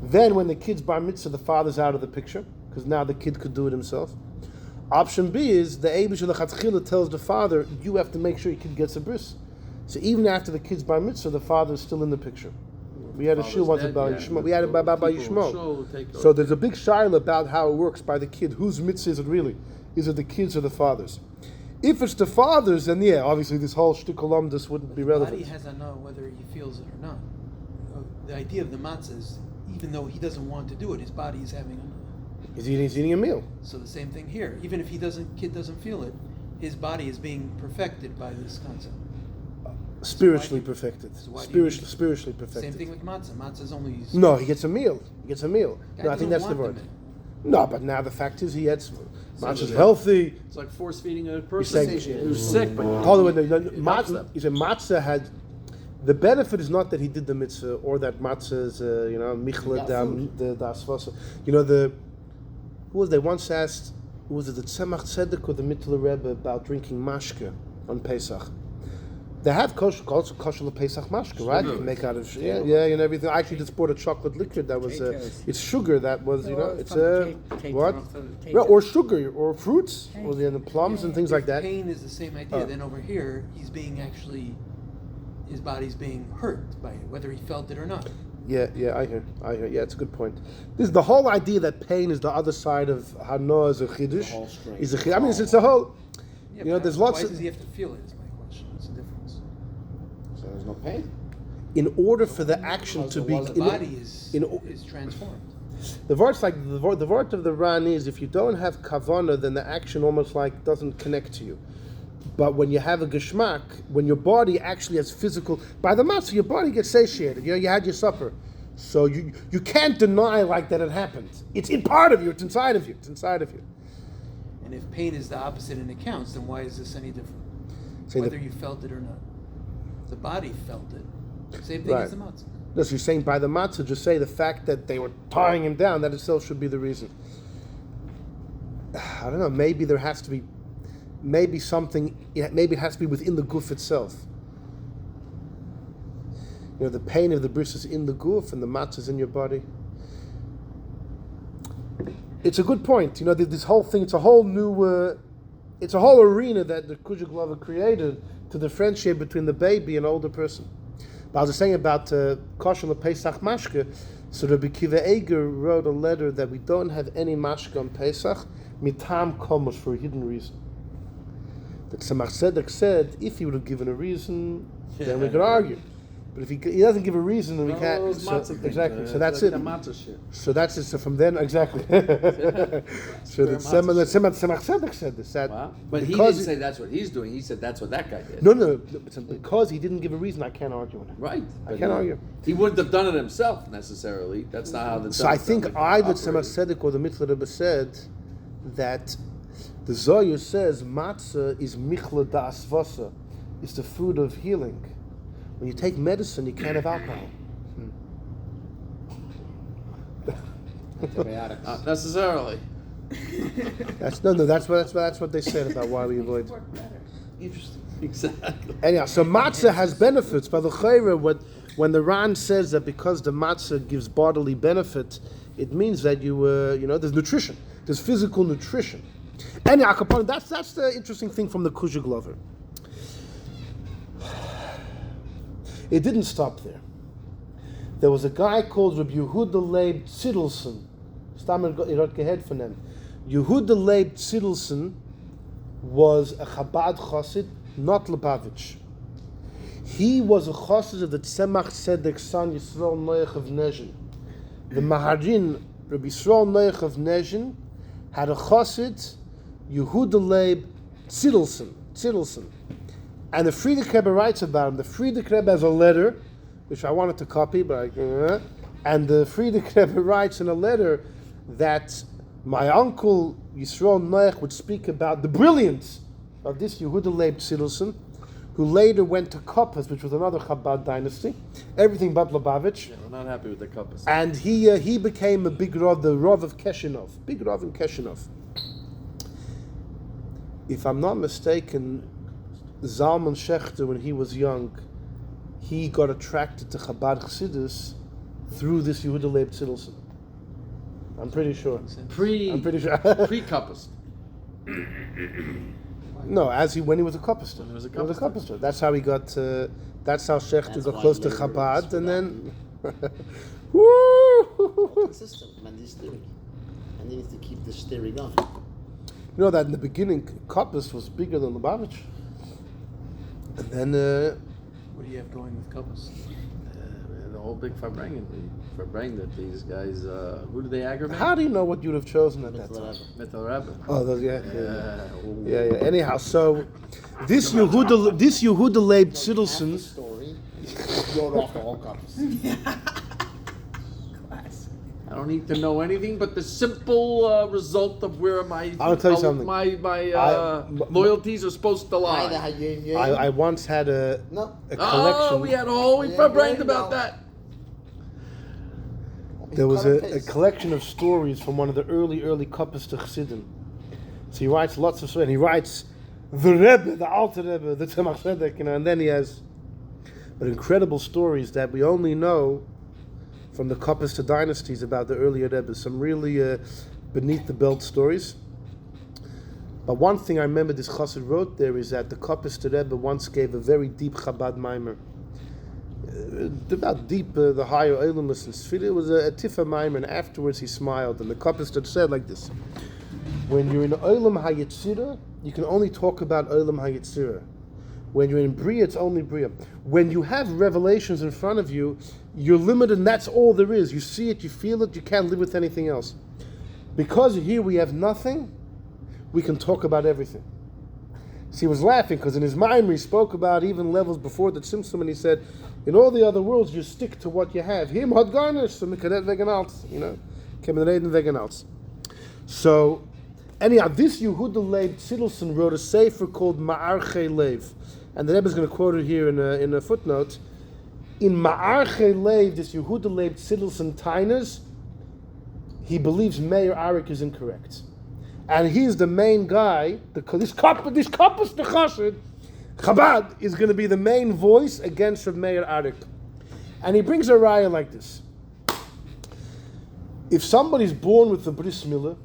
Then when the kid's bar mitzvah, the father's out of the picture, because now the kid could do it himself. Option B is the Eibusha Lechatchila tells the father, you have to make sure your kid gets a bris. So even after the kid's bar mitzvah, the father is still in the picture. We had a shir once about Yishmael. We had it about Yishmael. So there's a big shaila about how it works by the kid. Whose mitzvah is it really? Is it the kids or the fathers? If it's the fathers, then yeah, obviously this whole shtick this wouldn't be relevant. The body has to know whether he feels it or not. The idea of the matzah is, even though he doesn't want to do it, his body is having a... He's eating a meal. So the same thing here. Even if kid doesn't feel it, his body is being perfected by this concept. Spiritually perfected. Spiritually perfected. Same thing with matzah. Matzah is only... No, he gets a meal. No, I think that's the word. Them. No, but now the fact is he had matzah's healthy. It's like force feeding a person who's sick. But hold on, matzah had... The benefit is not that he did the mitzvah or that matzah is, michla the asvasa. Who was they once asked, was it the Tzemach Tzedek or the Mittler Rebbe about drinking mashke on Pesach? They have kosher Pesach mashke, right? You can make out of and everything. I actually just bought a chocolate liquid that was it's sugar that was it's what? Or sugar or fruits or the plums and things like that. Pain is the same idea. Then over here, he's being his body's being hurt by it, whether he felt it or not. Yeah, I hear. Yeah, it's a good point. This is the whole idea that pain is the other side of Hano is a chiddush. I mean, it's a whole. Yeah, there's lots. Why does he have to feel it? Is my question. What's the difference? So there's no pain. In order for the action to be, the body is transformed. The word's like the word of the Ran is if you don't have kavana, then the action almost like doesn't connect to you. But when you have a geschmack, when your body actually has physical, by the matzah, your body gets satiated. You had your supper, so you can't deny like that it happened. It's in part of you. It's inside of you. And if pain is the opposite and it counts, then why is this any different? Whether you felt it or not, the body felt it. Same thing as the matzah. No, so you're saying by the matzah, just say the fact that they were tying him down, that itself should be the reason. I don't know. Maybe there has to be. Maybe it has to be within the goof itself. The pain of the bris is in the goof and the matzah is in your body. It's a good point. This whole thing, it's a whole new, it's a whole arena that the Kujik Lover created to differentiate between the baby and older person. But I was saying about Kosher Pesach Mashke, so Rabbi Kiva Eger wrote a letter that we don't have any Mashke on Pesach, mitam komos, for a hidden reason. That Tzemach Tzedek said, if he would have given a reason, then we could argue. But if he doesn't give a reason, then we can't. Exactly. So that's it. So that's it. So from then, exactly. So the Tzemach Tzedek said this. But he didn't say that's what he's doing. He said that's what that guy did. No. Because he didn't give a reason, I can't argue with him. Right. I can't argue. He wouldn't have done it himself necessarily. That's not how the. So I think either Tzemach Tzedek or the Mitzvah Rebbe said that. The Zohar says matzah is michla da'asvasa. It's the food of healing. When you take medicine, you can't have alcohol. Not necessarily. That's what they said about why we avoid. Interesting. Exactly. Anyhow, so matzah has benefits. By the chayra, when the Ran says that because the matzah gives bodily benefit, it means that there's nutrition. There's physical nutrition. Anyhow, that's the interesting thing from the Kujik Lover. It didn't stop there. There was a guy called Rabbi Yehuda Leib Tzidlson. Yehuda Leib Tzidlson was a Chabad Chassid, not Lubavitch. He was a Chassid of the Tzemach Tzedek son Yisrael Noach of Nezhin. The Maharin, Rabbi Yisrael Noach of Nezhin, had a Chassid, Yehuda Leib Tzidlson. And the Frierdiker Rebbe writes about him. The Frierdiker Rebbe has a letter, which I wanted to copy, but And the Friedrich Rebbe writes in a letter that my uncle Yisroel Noach would speak about the brilliance of this Yehuda Leib Tzidlson, who later went to Koppes, which was another Chabad dynasty, everything but Lubavitch. Yeah, we're not happy with the Koppes. And he became a big Rav, the Rav of Keshinov, big Rav in Keshinov. If I'm not mistaken, Zalman Schechter, when he was young, he got attracted to Chabad Chassidus through this Yehuda Leib Tzidlson. I'm pretty sure. Pre-Koppes. No, when he was a Koppister. When he was a Koppister. That's how he got. That's how Schechter got close to Chabad, and then. Woo! Consistent, man, this theory. And he needs to keep this theory going. You know that in the beginning, Koppis was bigger than Lubavitch, and then. What do you have going with Koppes? The whole big Farbrengen that these guys, who do they aggravate? How do you know what you'd have chosen at that time? Metal Rabbi. Oh, yeah. Anyhow, so this Yehuda Leib Tzidlson. Story. Wrote off the whole Koppes. I don't need to know anything but the simple result of where my I'll tell you something. My loyalties are supposed to lie. I once had a collection. Oh, we had a whole bragged about that. There was a collection of stories from one of the early Koppister Chassidim. So he writes lots of stories. He writes the Rebbe, the Alter Rebbe, the Tzemach Tzedek, and then he has incredible stories that we only know from the Koppister dynasties about the earlier Rebbe. Some really beneath the belt stories. But one thing I remember this Chassid wrote there is that the Koppister Rebbe once gave a very deep Chabad Maimer. About deep, the higher Eilumus and Sfira. It was a Tifa Maimer, and afterwards he smiled. And the Koppister said like this: when you're in Olam HaYetzirah, you can only talk about Olam HaYetzirah. When you're in Bria, it's only Bria. When you have revelations in front of you, you're limited, and that's all there is. You see it, you feel it, you can't live with anything else. Because here we have nothing, we can talk about everything. So he was laughing, because in his mind he spoke about even levels before the Tzimtzum, and he said, in all the other worlds, you stick to what you have. Him hat garnish, so mekanet wegen alts, kemen reden wegen alts. So, anyhow, this Yehuda Leib Tzidlson wrote a sefer called Ma'archei Lev. And the Rebbe is going to quote it here in a footnote. In Ma'archei Lev, this Yehuda Leib Tzidlson Tainers, he believes Meir Arik is incorrect. And he's the main guy, this Koppes the Chassid, Chabad, is going to be the main voice against Rav Meir Arik. And he brings a raya like this. If somebody's born with the Bris Milah,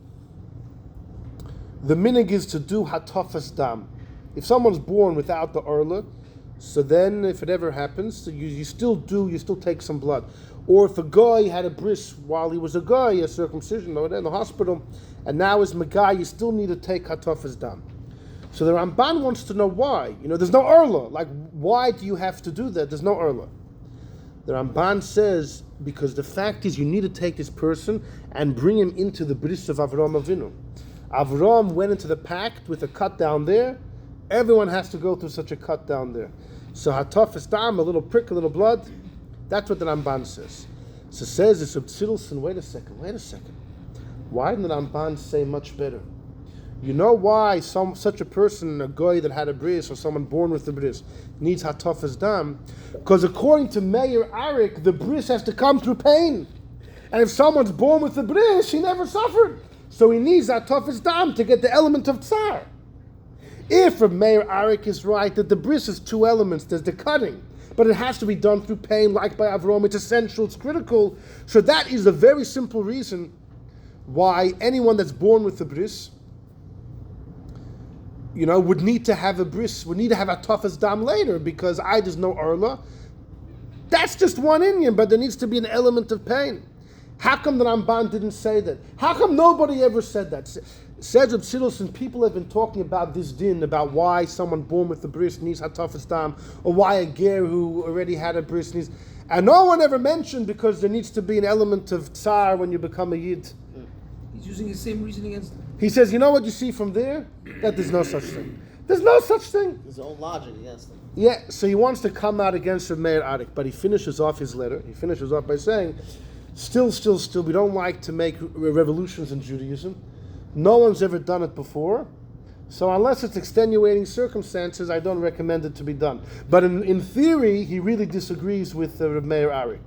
the minig is to do hatafas dam. If someone's born without the Orla, so then if it ever happens, so you still take some blood. Or if a guy had a bris while he was a guy, a circumcision, or in the hospital, and now is Magai, you still need to take hatafas dam. So the Ramban wants to know why. There's no Orla. Like, why do you have to do that? There's no Orla. The Ramban says, because the fact is you need to take this person and bring him into the bris of Avraham Avinu. Avraham went into the pact with a cut down there. Everyone has to go through such a cut down there. So hatafas dam, a little prick, a little blood, that's what the Ramban says. So says this Tzidlson, wait a second. Why didn't the Ramban say much better? You know why such a person, a guy that had a bris, or someone born with a bris, needs hatafas dam? Because according to Meir Arik, the bris has to come through pain. And if someone's born with a bris, he never suffered. So he needs hatafas dam to get the element of tsar. If Rav Meir Arik is right that the bris is two elements, there's the cutting, but it has to be done through pain, like by Avraham, it's essential, it's critical. So that is a very simple reason why anyone that's born with the bris, would need to have a bris, would need to have a tafas dam later, because there's no Orla. That's just one Indian, but there needs to be an element of pain. How come the Ramban didn't say that? How come nobody ever said that? Says Reb Tzidlson, people have been talking about this din, about why someone born with a bris needs hatafas dam, or why a ger who already had a bris needs, and no one ever mentioned because there needs to be an element of tsar when you become a yid. He's using the same reasoning against. He says, you know what you see from there? That there's no such thing. There's no such thing. His own logic against them. Yeah, so he wants to come out against Rav Meir Arik, but he finishes off his letter. He finishes off by saying, Still, we don't like to make revolutions in Judaism. No one's ever done it before. So unless it's extenuating circumstances, I don't recommend it to be done. But in theory, he really disagrees with Reb Meir Arik.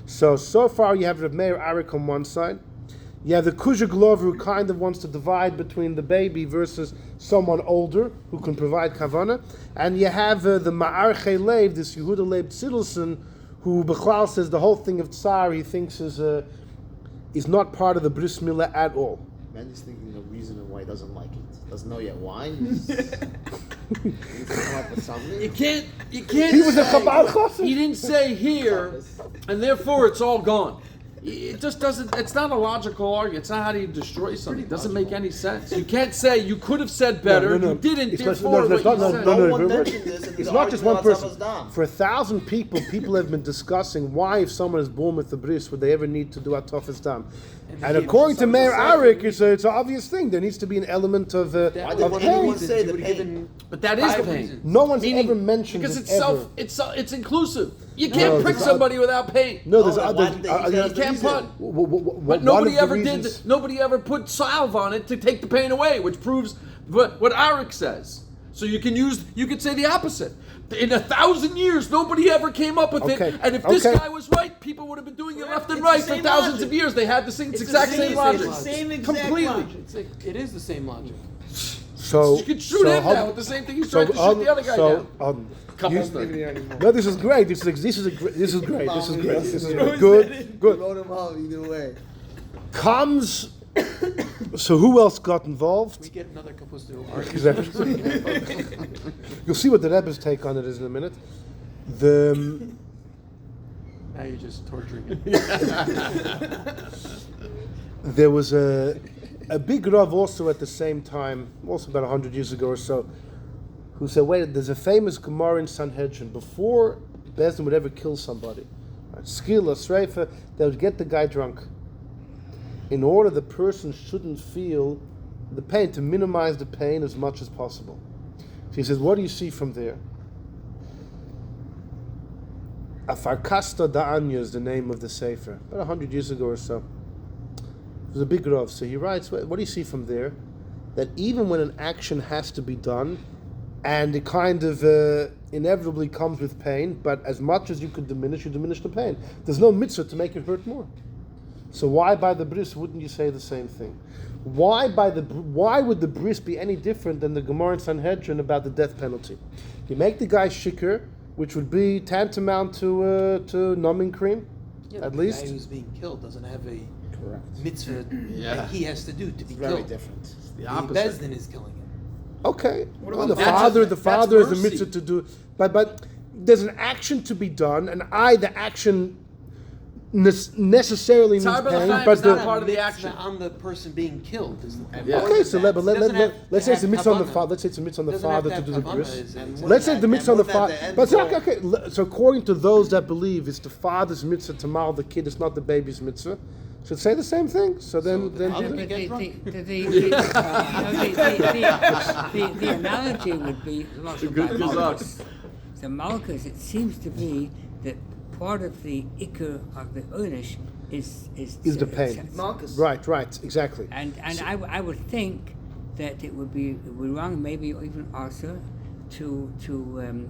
So far you have Reb Meir Arik on one side. You have the Kuzha Glover who kind of wants to divide between the baby versus someone older who can provide kavana. And you have the Ma'arche Leib, this Yehuda Leib Tzidlson, who Bechlal says the whole thing of Tsar he thinks is not part of the Bris Milah at all. Man is thinking of reason why he doesn't like it. Doesn't know yet why. He's come up with something. You can't. He was a Chabad Chassid. He didn't say here, and therefore it's all gone. It just doesn't. It's not a logical argument. It's not how do you destroy something. It doesn't make any sense. You can't say you could have said better. No. You didn't. It's Therefore, not, what you said. No one mentioned this in it's the not just one argument person. on Tzavas For 1,000 people have been discussing why, if someone is born with the bris, would they ever need to do Atofas Dam? And according to Meir Arik, it's an obvious thing. There needs to be an element of Why did anyone say the pain? But that is pain. No one's Meaning, ever mentioned because it it's inclusive. You can't prick somebody without pain. No, there's then other. why did they use that as You the can't reason? put. But nobody ever did. Nobody ever put salve on it to take the pain away, which proves what Arik says. So you could say the opposite. In 1,000 years, nobody ever came up with it. And if this guy was right, people would have been doing it left and right for thousands of years. They had the exact same logic. It's the same exact Completely. logic. It is the same logic. So you could shoot him down with the same thing you tried to shoot the other guy down. No, this is great. This is great. This is great. Good. Wrote him out either way. Comes. So who else got involved? We get another couple to argue. Exactly. You'll see what the Rebbe's take on it is in a minute. Now you're just torturing it. There was a big Rav also at the same time, also about 100 years ago or so, who said, wait, there's a famous Gemara in Sanhedrin. Before Bezdin would ever kill somebody, Skila, Sreifa, they would get the guy drunk. In order the person shouldn't feel the pain, to minimize the pain as much as possible. So he says, what do you see from there? Afarkasta Da'anya is the name of the Sefer, about 100 years ago or so. It was a big Rav. So he writes, what do you see from there? That even when an action has to be done, and it kind of inevitably comes with pain, but as much as you could diminish, you diminish the pain. There's no mitzvah to make it hurt more. So why by the bris wouldn't you say the same thing? Why would the bris be any different than the Gemara in Sanhedrin about the death penalty? You make the guy shikr, which would be tantamount to numbing cream, at least. The guy who's being killed doesn't have a Correct. mitzvah that he has to do to be Very killed. different. The The opposite. Bezdin is killing him. Okay. about The that? father That's is the mercy. mitzvah to do, but there's an action to be done, and the action necessarily means Tzar pain, B'Chaim but is not the part of the Mitzvah action. on the person being killed. Is the point. Yeah. okay. So let's say it's the mitzvah on the kavanah. father. Let's say it's the mitzvah on the Doesn't have father to to have do the kavanah, bris. is it? And Let's say the and mitzvah on the wouldn't at father. the end But go- okay. So according to those that believe it's the father's mitzvah to mal the kid, it's not the baby's mitzvah. Should say the same thing. So then the father But can get drunk. the analogy would be Good Malchus. the Malchus. It seems to be that part of the ikr of the Unish is the pain. Malchus. Right, exactly. And I would think that it would be wrong, maybe even also, to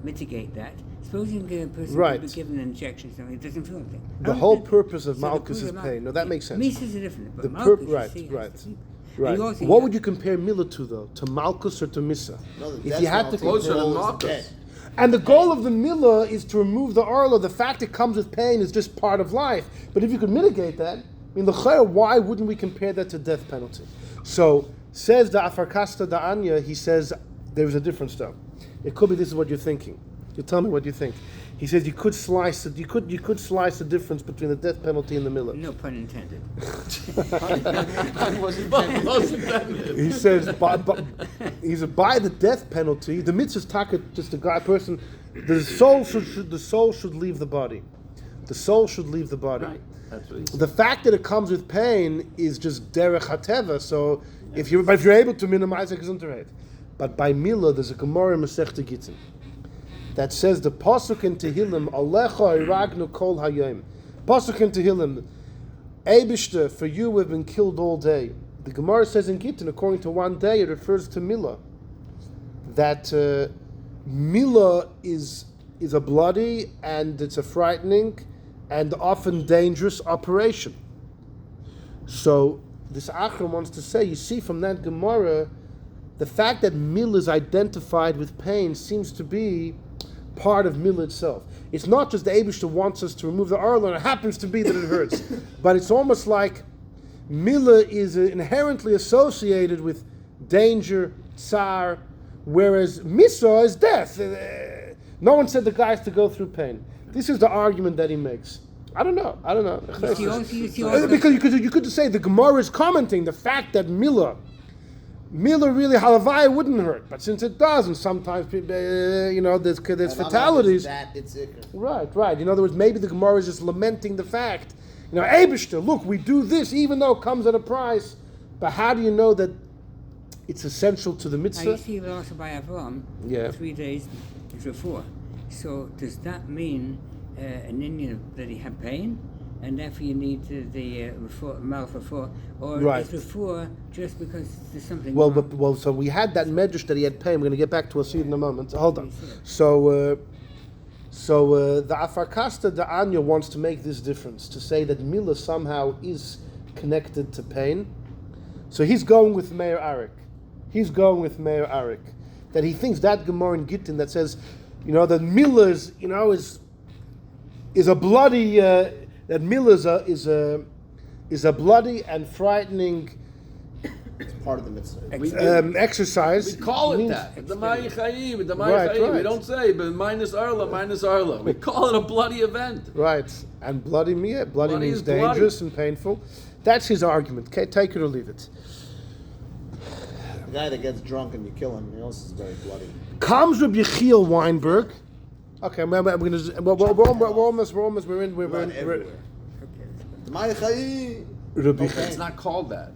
mitigate that. Supposing a person Right. could be given an injection, something it doesn't feel anything. The whole purpose of Malchus is pain. No, that makes sense. Mises are different, but The Malchus, right. And you also What have- would you compare Milah to though? To Malchus or to Misa? No, the If death you had to penalty Closer to is Malchus. death. And the goal of the Milah is to remove the Arla. The fact it comes with pain is just part of life. But if you could mitigate that, why wouldn't we compare that to death penalty? So says the Afarkasta Da'anya, he says there's a difference though. It could be this is what you're thinking. You tell me what you think. He says you could slice it. You could slice the difference between the death penalty and the Milah. No pun intended. I wasn't intended. He says by the death penalty, the mitzvah taka, just the person, the soul should leave the body. The soul should leave the body. Right. That's what he said. The fact that it comes with pain is just derech hateva. So if you're able to minimize it, gesundheit. But by Milah, there's a Gemara in Masechta Gittin that says the pasuk in Tehillim, Alecha iragnu kol hayom. Pasuk in Tehillim, Eibishter, for you have been killed all day. The Gemara says in Gittin, according to one day, it refers to Milah. That Milah is a bloody and it's a frightening and often dangerous operation. So this Achron wants to say, you see from that Gemara, the fact that Milah is identified with pain seems to be part of Milah itself. It's not just the Eibishter wants us to remove the arla and it happens to be that it hurts, but it's almost like Milah is inherently associated with danger, tsar, whereas Misa is death. No one said the guy has to go through pain. This is the argument that he makes. I don't know. Because you could say the Gemara is commenting the fact that Milah really halavai wouldn't hurt, but since it does, and sometimes there's fatalities. Right. In other words, maybe the Gemara is just lamenting the fact. Eibishter, look, we do this even though it comes at a price. But how do you know that it's essential to the mitzvah? Now you see also by Avram, 3 days before. So does that mean an Indian that he had pain, and therefore you need the mouth before, or is before just because there's something wrong? So we had that medrash that he had pain. We're going to get back to it in a moment. Hold on. So the Afarkasta, the Anya, wants to make this difference, to say that Milah somehow is connected to pain. So he's going with Meir Arik. That he thinks that Gemara in Gittin that says, that Milah is a bloody, that Milah is a bloody and frightening It's part of the mitzvah. Exercise. We call it that. The Ma'achayim. We don't say, but minus Arla. We call it a bloody event. Right. And bloody means dangerous and painful. That's his argument. Okay, take it or leave it. The guy that gets drunk and you kill him, he also is very bloody. Comes Rabbi Yechiel Weinberg. Okay, we're in. The Ma'achayim. It's not called that.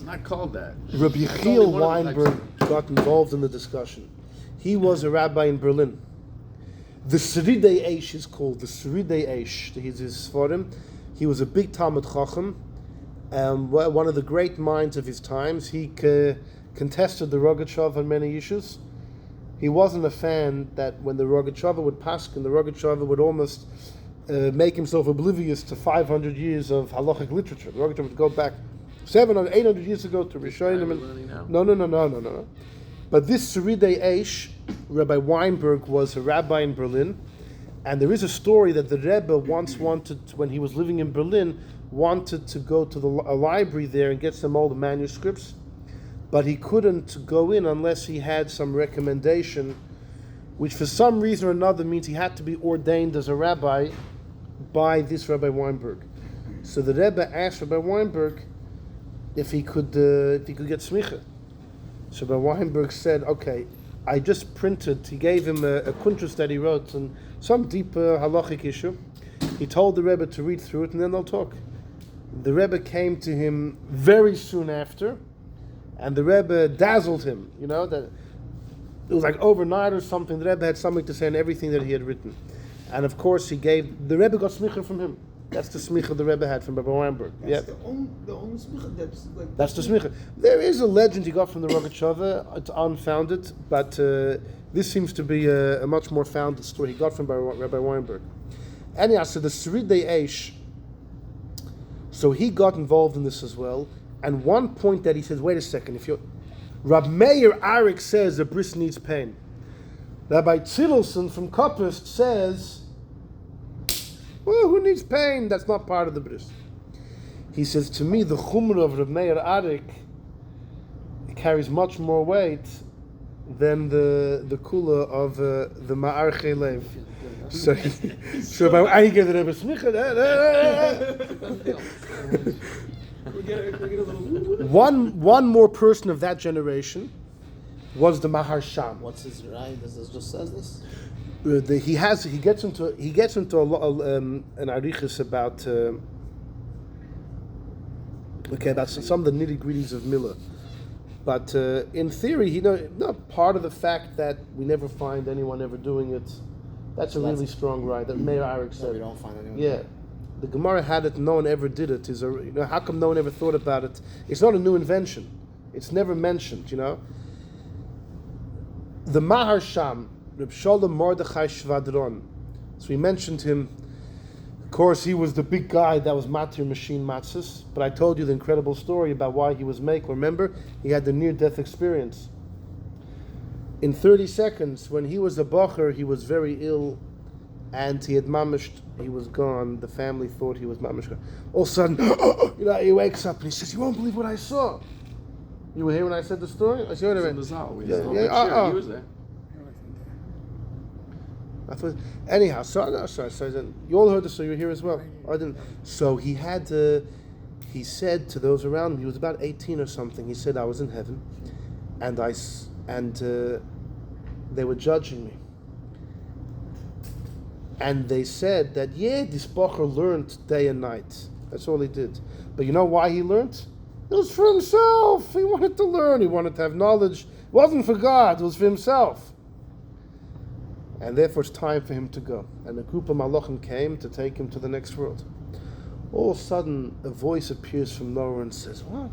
Rabbi Yechiel Weinberg got involved in the discussion. He was a rabbi in Berlin. The Seridei Eish is called the Seridei Eish. He's his Sforim. He was a big Talmud Chacham, one of the great minds of his times. He contested the Rogatchover on many issues. He wasn't a fan that when the Rogatchover would paskin, the Rogatchover would almost make himself oblivious to 500 years of halachic literature. The Rogatchover would go back 700, 800 years ago to Rishonim. No. But this Seridei Eish, Rabbi Weinberg, was a rabbi in Berlin, and there is a story that the Rebbe once wanted, when he was living in Berlin, wanted to go to a library there and get some old manuscripts, but he couldn't go in unless he had some recommendation, which for some reason or another means he had to be ordained as a rabbi by this Rabbi Weinberg. So the Rebbe asked Rabbi Weinberg if he could get smicha. So Rabbi Weinberg said, okay, I just printed, he gave him a kuntrus that he wrote on some deep halachic issue. He told the Rebbe to read through it and then they'll talk. The Rebbe came to him very soon after, and the Rebbe dazzled him, that it was like overnight or something. The Rebbe had something to say on everything that he had written. And of course the Rebbe got smicha from him. That's the smicha the Rebbe had from Rabbi Weinberg. That's the only smicha that's like... That's the smicha. There is a legend he got from the Rogatchover. It's unfounded, but this seems to be a much more founded story he got from Rabbi Weinberg. Anyhow, so the Seridei Eish, so he got involved in this as well. And one point that he says, wait a second, Rab Meir Arik says the bris needs pain. Rabbi Tzilson from Kopist says, well, who needs pain? That's not part of the bris. He says, to me, the chumrah of Rab Meir Arik carries much more weight than the kula of the Ma'archei Lev. So I get the Rebbe smicha. One more person of that generation was the Maharsham. What's his right? Does this just says this? He gets into an arichis about about some of the nitty gritties of Milah. But in theory, not part of the fact that we never find anyone ever doing it. That's a really strong right that Meir Arik said. We don't find anyone. Yeah, The Gemara had it, no one ever did it. How come no one ever thought about it? It's not a new invention. It's never mentioned, The Maharsham, Reb Sholem Mordechai Shvadron. So we mentioned him. Of course, he was the big guy that was matir machine matzahs. But I told you the incredible story about why he was make. Remember, he had the near-death experience. In 30 seconds, when he was a bocher, he was very ill, and he had mamished. He was gone. The family thought he was mamish gone. All of a sudden, he wakes up and he says, "You won't believe what I saw." You were here when I said the story? I said, in the Zal. He was there. Anyhow, so you all heard this, so you're here as well. I didn't. So he had, he said to those around him, he was about 18 or something. He said, "I was in heaven, and they were judging me, and they said that this bocher learned day and night. That's all he did. But you know why he learned? It was for himself. He wanted to learn. He wanted to have knowledge. It wasn't for God. It was for himself." And therefore it's time for him to go. And a group of malachim came to take him to the next world. All of a sudden, a voice appears from nowhere and says, "What?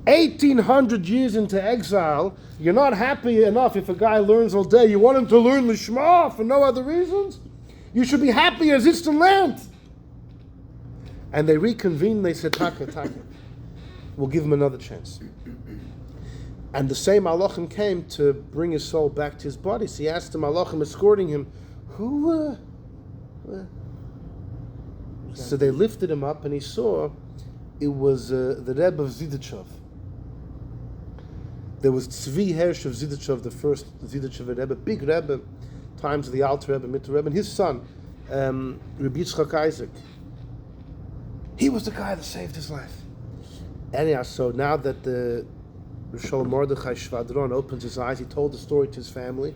1,800 years into exile, you're not happy enough if a guy learns all day. You want him to learn Lishma for no other reasons? You should be happy as distant land." And they reconvened. They said, Taka, we'll give him another chance. And the same malachim came to bring his soul back to his body. So he asked the malachim escorting him, "Who?" So they lifted him up, and he saw it was the Rebbe of Zidichov. There was Tzvi Hersh of Zidichov, the first Zidichov Rebbe, big Rebbe, times of the Alter Rebbe, Mitter Rebbe, and his son, Rabbi Yitzchak Isaac. He was the guy that saved his life. Anyhow, so now that the Sholem Mordechai Shvadron opens his eyes, he told the story to his family.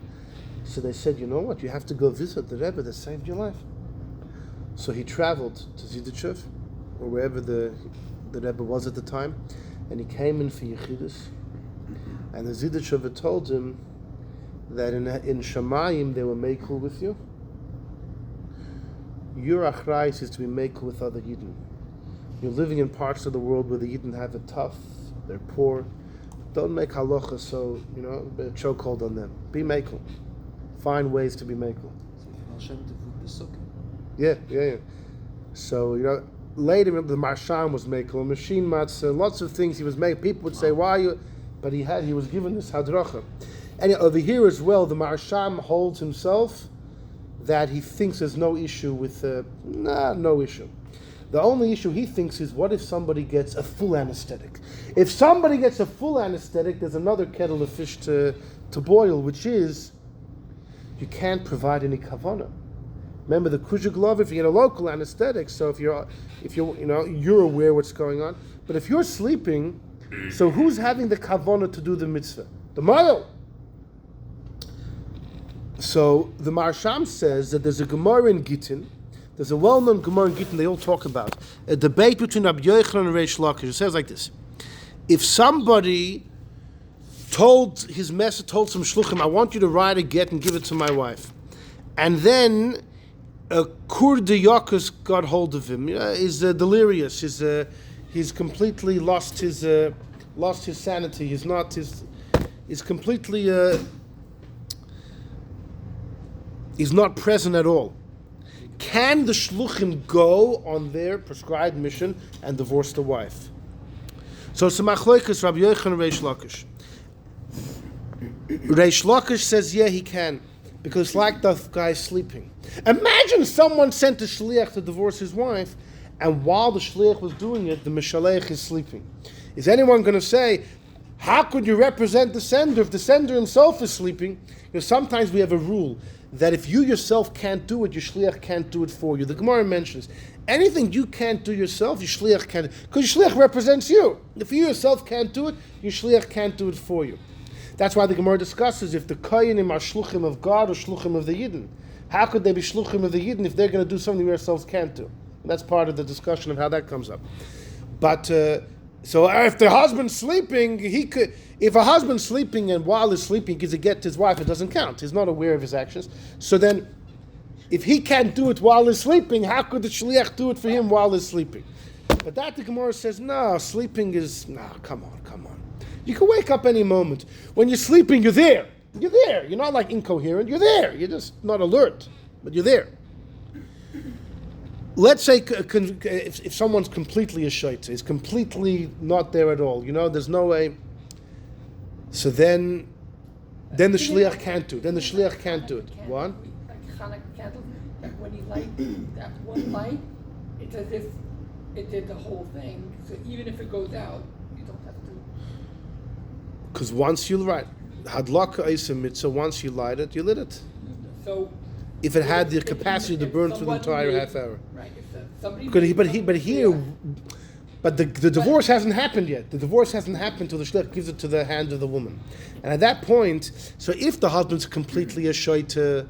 So they said, "You know what? You have to go visit the Rebbe that saved your life." So he traveled to Zidichov, or wherever the Rebbe was at the time, and he came in for Yechidus. And the Zidichov told him that in Shamayim they were meikul with you. Your achrayus is to be meikul with other Yidden. You're living in parts of the world where the Yidden have it tough, they're poor. Don't make halacha so, a chokehold on them. Be meikul. Find ways to be meikul. Yeah. So, later the Marsham was meikul, machine matzah, lots of things he was making. People would say, "Why are you?" But he was given this hadracha. And over here as well, the Marsham holds himself that he thinks there's no issue with, no issue. The only issue he thinks is, what if somebody gets a full anesthetic? If somebody gets a full anesthetic, there's another kettle of fish to boil, which is, you can't provide any kavanah. Remember the kuzha if you get a local anesthetic, so if you're aware what's going on. But if you're sleeping, so who's having the kavanah to do the mitzvah? The male. So the Marsham says that there's a Gemara in Gittin. There's a well-known Gemara in Gittin they all talk about. A debate between Rabbi Yochanan and Reish Lakish. It says like this. If somebody told some shluchim, "I want you to write a get and give it to my wife," and then a Kurdi Yakus got hold of him, he's delirious, he's completely lost his sanity, he's completely, he's not present at all. Can the shluchim go on their prescribed mission and divorce the wife? So it's a machlokas, Rabbi Yochanan and Reish Lakish. Reish Lakish says, yeah, he can, because like the guy sleeping. Imagine someone sent a shliach to divorce his wife, and while the shliach was doing it, the mishalech is sleeping. Is anyone going to say, how could you represent the sender if the sender himself is sleeping? Sometimes we have a rule that if you yourself can't do it, your shliach can't do it for you. The Gemara mentions anything you can't do yourself, your shliach can't, because your shliach represents you. If you yourself can't do it, your shliach can't do it for you. That's why the Gemara discusses if the koyanim are shluchim of God or shluchim of the Yidden. How could they be shluchim of the Yidden if they're going to do something we ourselves can't do? And that's part of the discussion of how that comes up. But so if the husband's sleeping, he could. If a husband's sleeping and while he's sleeping he gives a get to his wife, it doesn't count. He's not aware of his actions. So then, If he can't do it while he's sleeping, how could the shliach do it for him while he's sleeping? But that the Gemara says, no, sleeping is, no, come on. You can wake up any moment. When you're sleeping, you're there. You're there. You're not like incoherent. You're there. You're just not alert, but you're there. Let's say if someone's completely a shaita, is completely not there at all, there's no way. So then the shliach can't do it. Then the shliach can't do it. What? Like Hanukkah candle, that when you light that one light, it's as if it did the whole thing. So even if it goes out, you don't have to. Because once you light, hadlaka is a mitzvah. Once you light it, you lit it. So if it had the capacity to burn through the entire half hour. Right. If But the divorce hasn't happened yet. The divorce hasn't happened until the shliach gives it to the hand of the woman. And at that point, so if the husband's completely a shaita,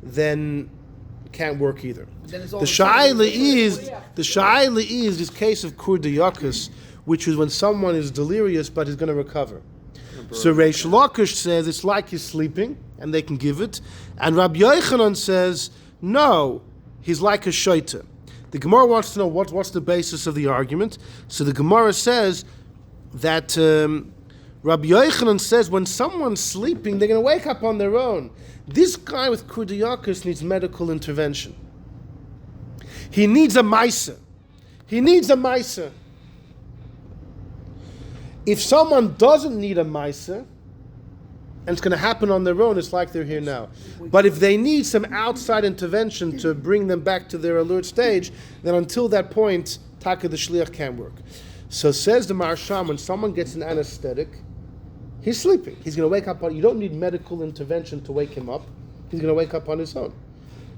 then it can't work either. The shaila is this case of kurdayakus, which is when someone is delirious but is going to recover. So Reish Lakish says it's like he's sleeping, and they can give it. And Rabbi Yochanan says, no, he's like a shaita. The Gemara wants to know what's the basis of the argument. So the Gemara says that Rabbi Yochanan says when someone's sleeping, they're going to wake up on their own. This guy with kurdiyakus needs medical intervention. He needs a maisa. If someone doesn't need a maisa, and it's going to happen on their own, it's like they're here now. But if they need some outside intervention to bring them back to their alert stage, then until that point, taka the shliach can't work. So says the Marsham, when someone gets an anesthetic, he's sleeping. He's going to wake up you don't need medical intervention to wake him up. He's going to wake up on his own.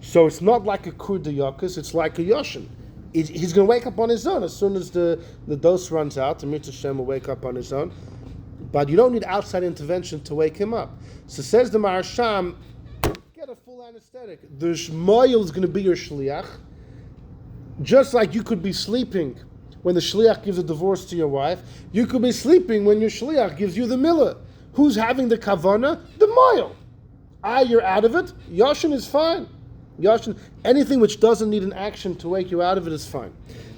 So it's not like a kurdayakus, it's like a yoshin. He's going to wake up on his own. As soon as the dose runs out, the Mitzvah Shem will wake up on his own. But you don't need outside intervention to wake him up. So says the Marasham, get a full anesthetic. The shmoyel is going to be your shliach. Just like you could be sleeping when the shliach gives a divorce to your wife, you could be sleeping when your shliach gives you the milah. Who's having the kavana? The moyel. You're out of it. Yashin is fine. Yashin, anything which doesn't need an action to wake you out of it is fine.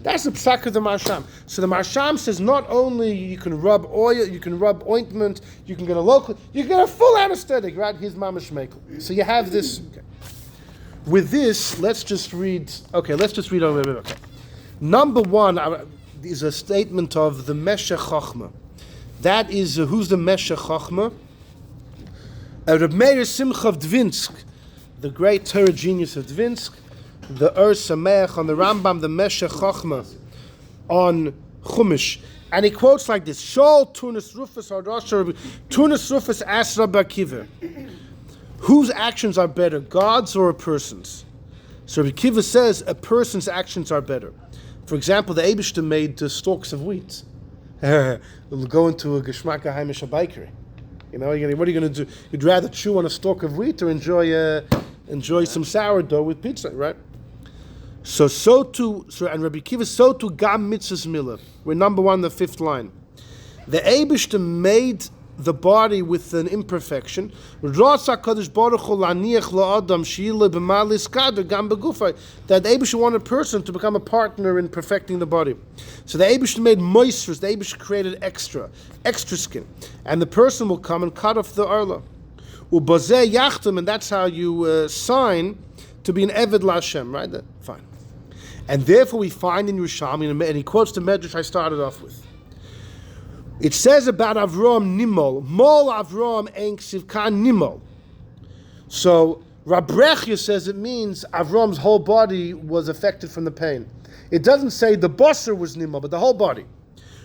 That's the psak of the Marsham. So the Marsham says not only you can rub oil, you can rub ointment, you can get you can get a full anesthetic, right? Here's mamash mekel. So you have this. Okay. With this, let's just read over. Okay. Number one is a statement of the Meshech Chochma. That is, who's the Meshech Chochma? Reb Meir Simcha of Dvinsk, the great Torah genius of Dvinsk, the Sameach on the Rambam, the Meshech Chochma on Chumash. And he quotes like this, Shol Tunis Rufus Hardasha, Tunis Rufus asked Rabbi Akiva, whose actions are better, God's or a person's? So Rabbi Akiva says a person's actions are better. For example, the Eibishter made stalks of wheat. It'll go into a Geschmack Heimish bakery. What are you going to do? You'd rather chew on a stalk of wheat or enjoy some sourdough with pizza, right? So and Rabbi Akiva, so to gam mitzvahs milah. We're number one, the fifth line. The Eibishter made the body with an imperfection. That the Eibishter wanted a person to become a partner in perfecting the body. So the Eibishter made moisters. The Eibishter created extra skin, and the person will come and cut off the arla. And that's how you sign to be an Eved Lashem, right? Fine. And therefore we find in Yerushalmi, and he quotes the Medrash I started off with. It says about Avram Nimol, Mol Avram Ein Ksivkan Nimol. So Rabrechia says it means Avram's whole body was affected from the pain. It doesn't say the basar was Nimol, but the whole body.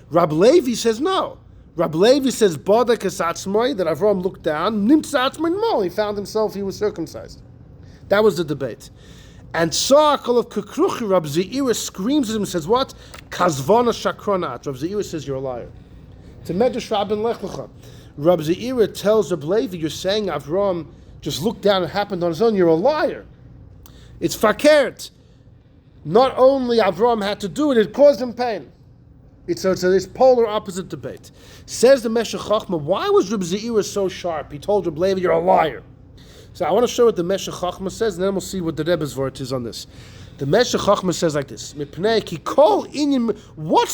Rab Levi says no. Rab Levi says Bodek Esatzmoi, that Avram looked down, Nimtzatzmoi Nimol, he found himself, he was circumcised. That was the debate. And Sa'akal of Kukruchi, Rab Ze'ira screams at him and says, what? Kazvana Shakronat. Rab Ze'ira says, you're a liar. To Medrash Rabin Lech Lecha. Rab Ze'ira tells Rab Levi, you're saying Avram just looked down and happened on his own, you're a liar. It's fakert. Not only Avram had to do it, it caused him pain. It's this polar opposite debate. Says the Meshech Chochma, why was Rab Ze'ira so sharp? He told Rab Levi, you're a liar. So I want to show what the Meshech Chochmah says, and then we'll see what the Rebbe's word is on this. The Meshech Chochmah says like this: what's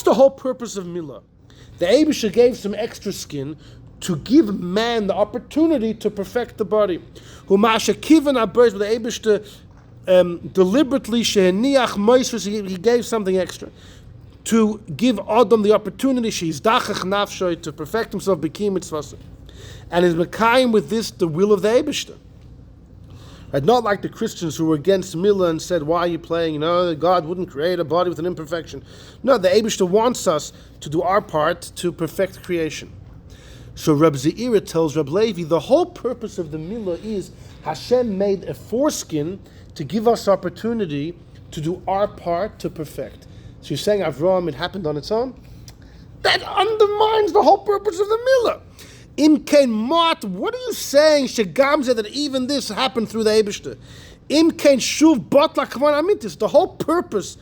the whole purpose of Milah? The Eibusha gave some extra skin to give man the opportunity to perfect the body. Humasha kivan abers, but the Eibusha deliberately sheheniach moisvus, he gave something extra to give Adam the opportunity she's dachach nafshoy to perfect himself b'ki mitzvas, and is mekayim with this the will of the Eibusha. Right? Not like the Christians who were against Milah and said, why are you playing? God wouldn't create a body with an imperfection. No, the Eibusha wants us to do our part to perfect creation. So Reb Zeira tells Reb Levi, the whole purpose of the Milah is Hashem made a foreskin to give us opportunity to do our part to perfect. So you're saying, Avraham, it happened on its own? That undermines the whole purpose of the Milah. Im kein mot, what are you saying? Shegamze, that even this happened through the Eibusha. Im kein shuv botla kavan amitis. The whole purpose,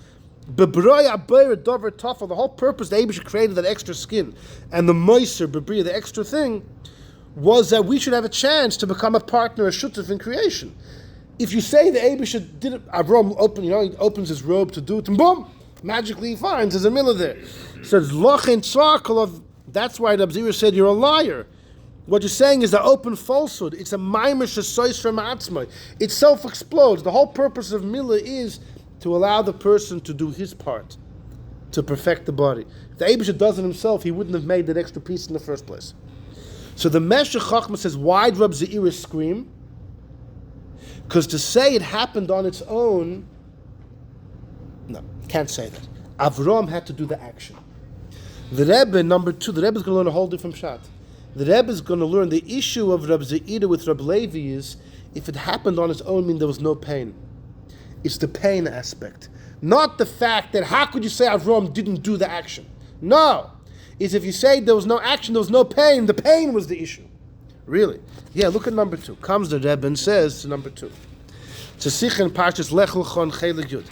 bebroya beir dover tafel. The whole purpose the Eibusha created that extra skin and the moiser bebria, the extra thing, was that we should have a chance to become a partner, a shutuf in creation. If you say the Eibusha did it, Avram he opens his robe to do it, and boom, magically he finds there's a Milah there. So it's lochin tzarkol. That's why the Abzira said you're a liar. What you're saying is an open falsehood. It's a maimer shesois from atzmai. It self-explodes. The whole purpose of Milah is to allow the person to do his part, to perfect the body. If the Eibusha does it himself, he wouldn't have made that extra piece in the first place. So the Meshech Chochmah says, why did Reb Zeira scream? Because to say it happened on its own, no, can't say that. Avram had to do the action. The Rebbe, number 2, the Rebbe is going to learn a whole different shot. The Rebbe is going to learn the issue of Reb Zeira with Reb Levi is, if it happened on its own, mean there was no pain. It's the pain aspect. Not the fact that, how could you say Avram didn't do the action? No. It's if you say there was no action, there was no pain, the pain was the issue. Really? Yeah, look at number 2. Comes the Rebbe and says to number 2. It's a sikh in Parshas Lech Lecha Chelik Yud.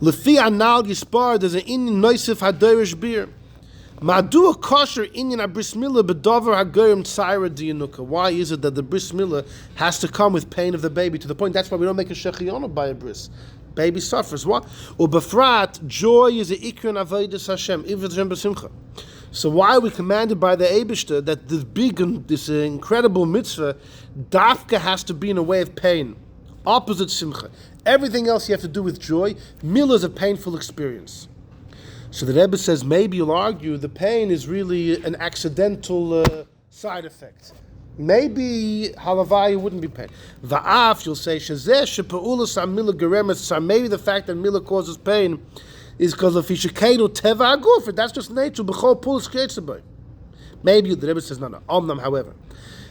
Lefi anal yispar, there's an inyan noisif hadirish beer. Ma'du kosher inyan a Bris Milah bedover hagorim tzaira diyanuka. Why is it that the Bris Milah has to come with pain of the baby? To the point, that's why we don't make a shechiyona by a bris. Baby suffers. What? Ubefrat, joy is a ikran avodas Hashem. Ived b'simcha. So why are we commanded by the Eibusha that this incredible mitzvah, dafka has to be in a way of pain? Opposite simcha. Everything else you have to do with joy. Milah is a painful experience. So the Rebbe says, maybe you'll argue the pain is really an accidental side effect. Maybe halavaya wouldn't be pain. Va'af, you'll say, shezeh shepa'ulas ha'milah geremes. Maybe the fact that Milah causes pain is because of fishakeinu teva aguf. That's just nature. B'chol pulas kreitzabai. Maybe the Rebbe says, no. Omnam, however,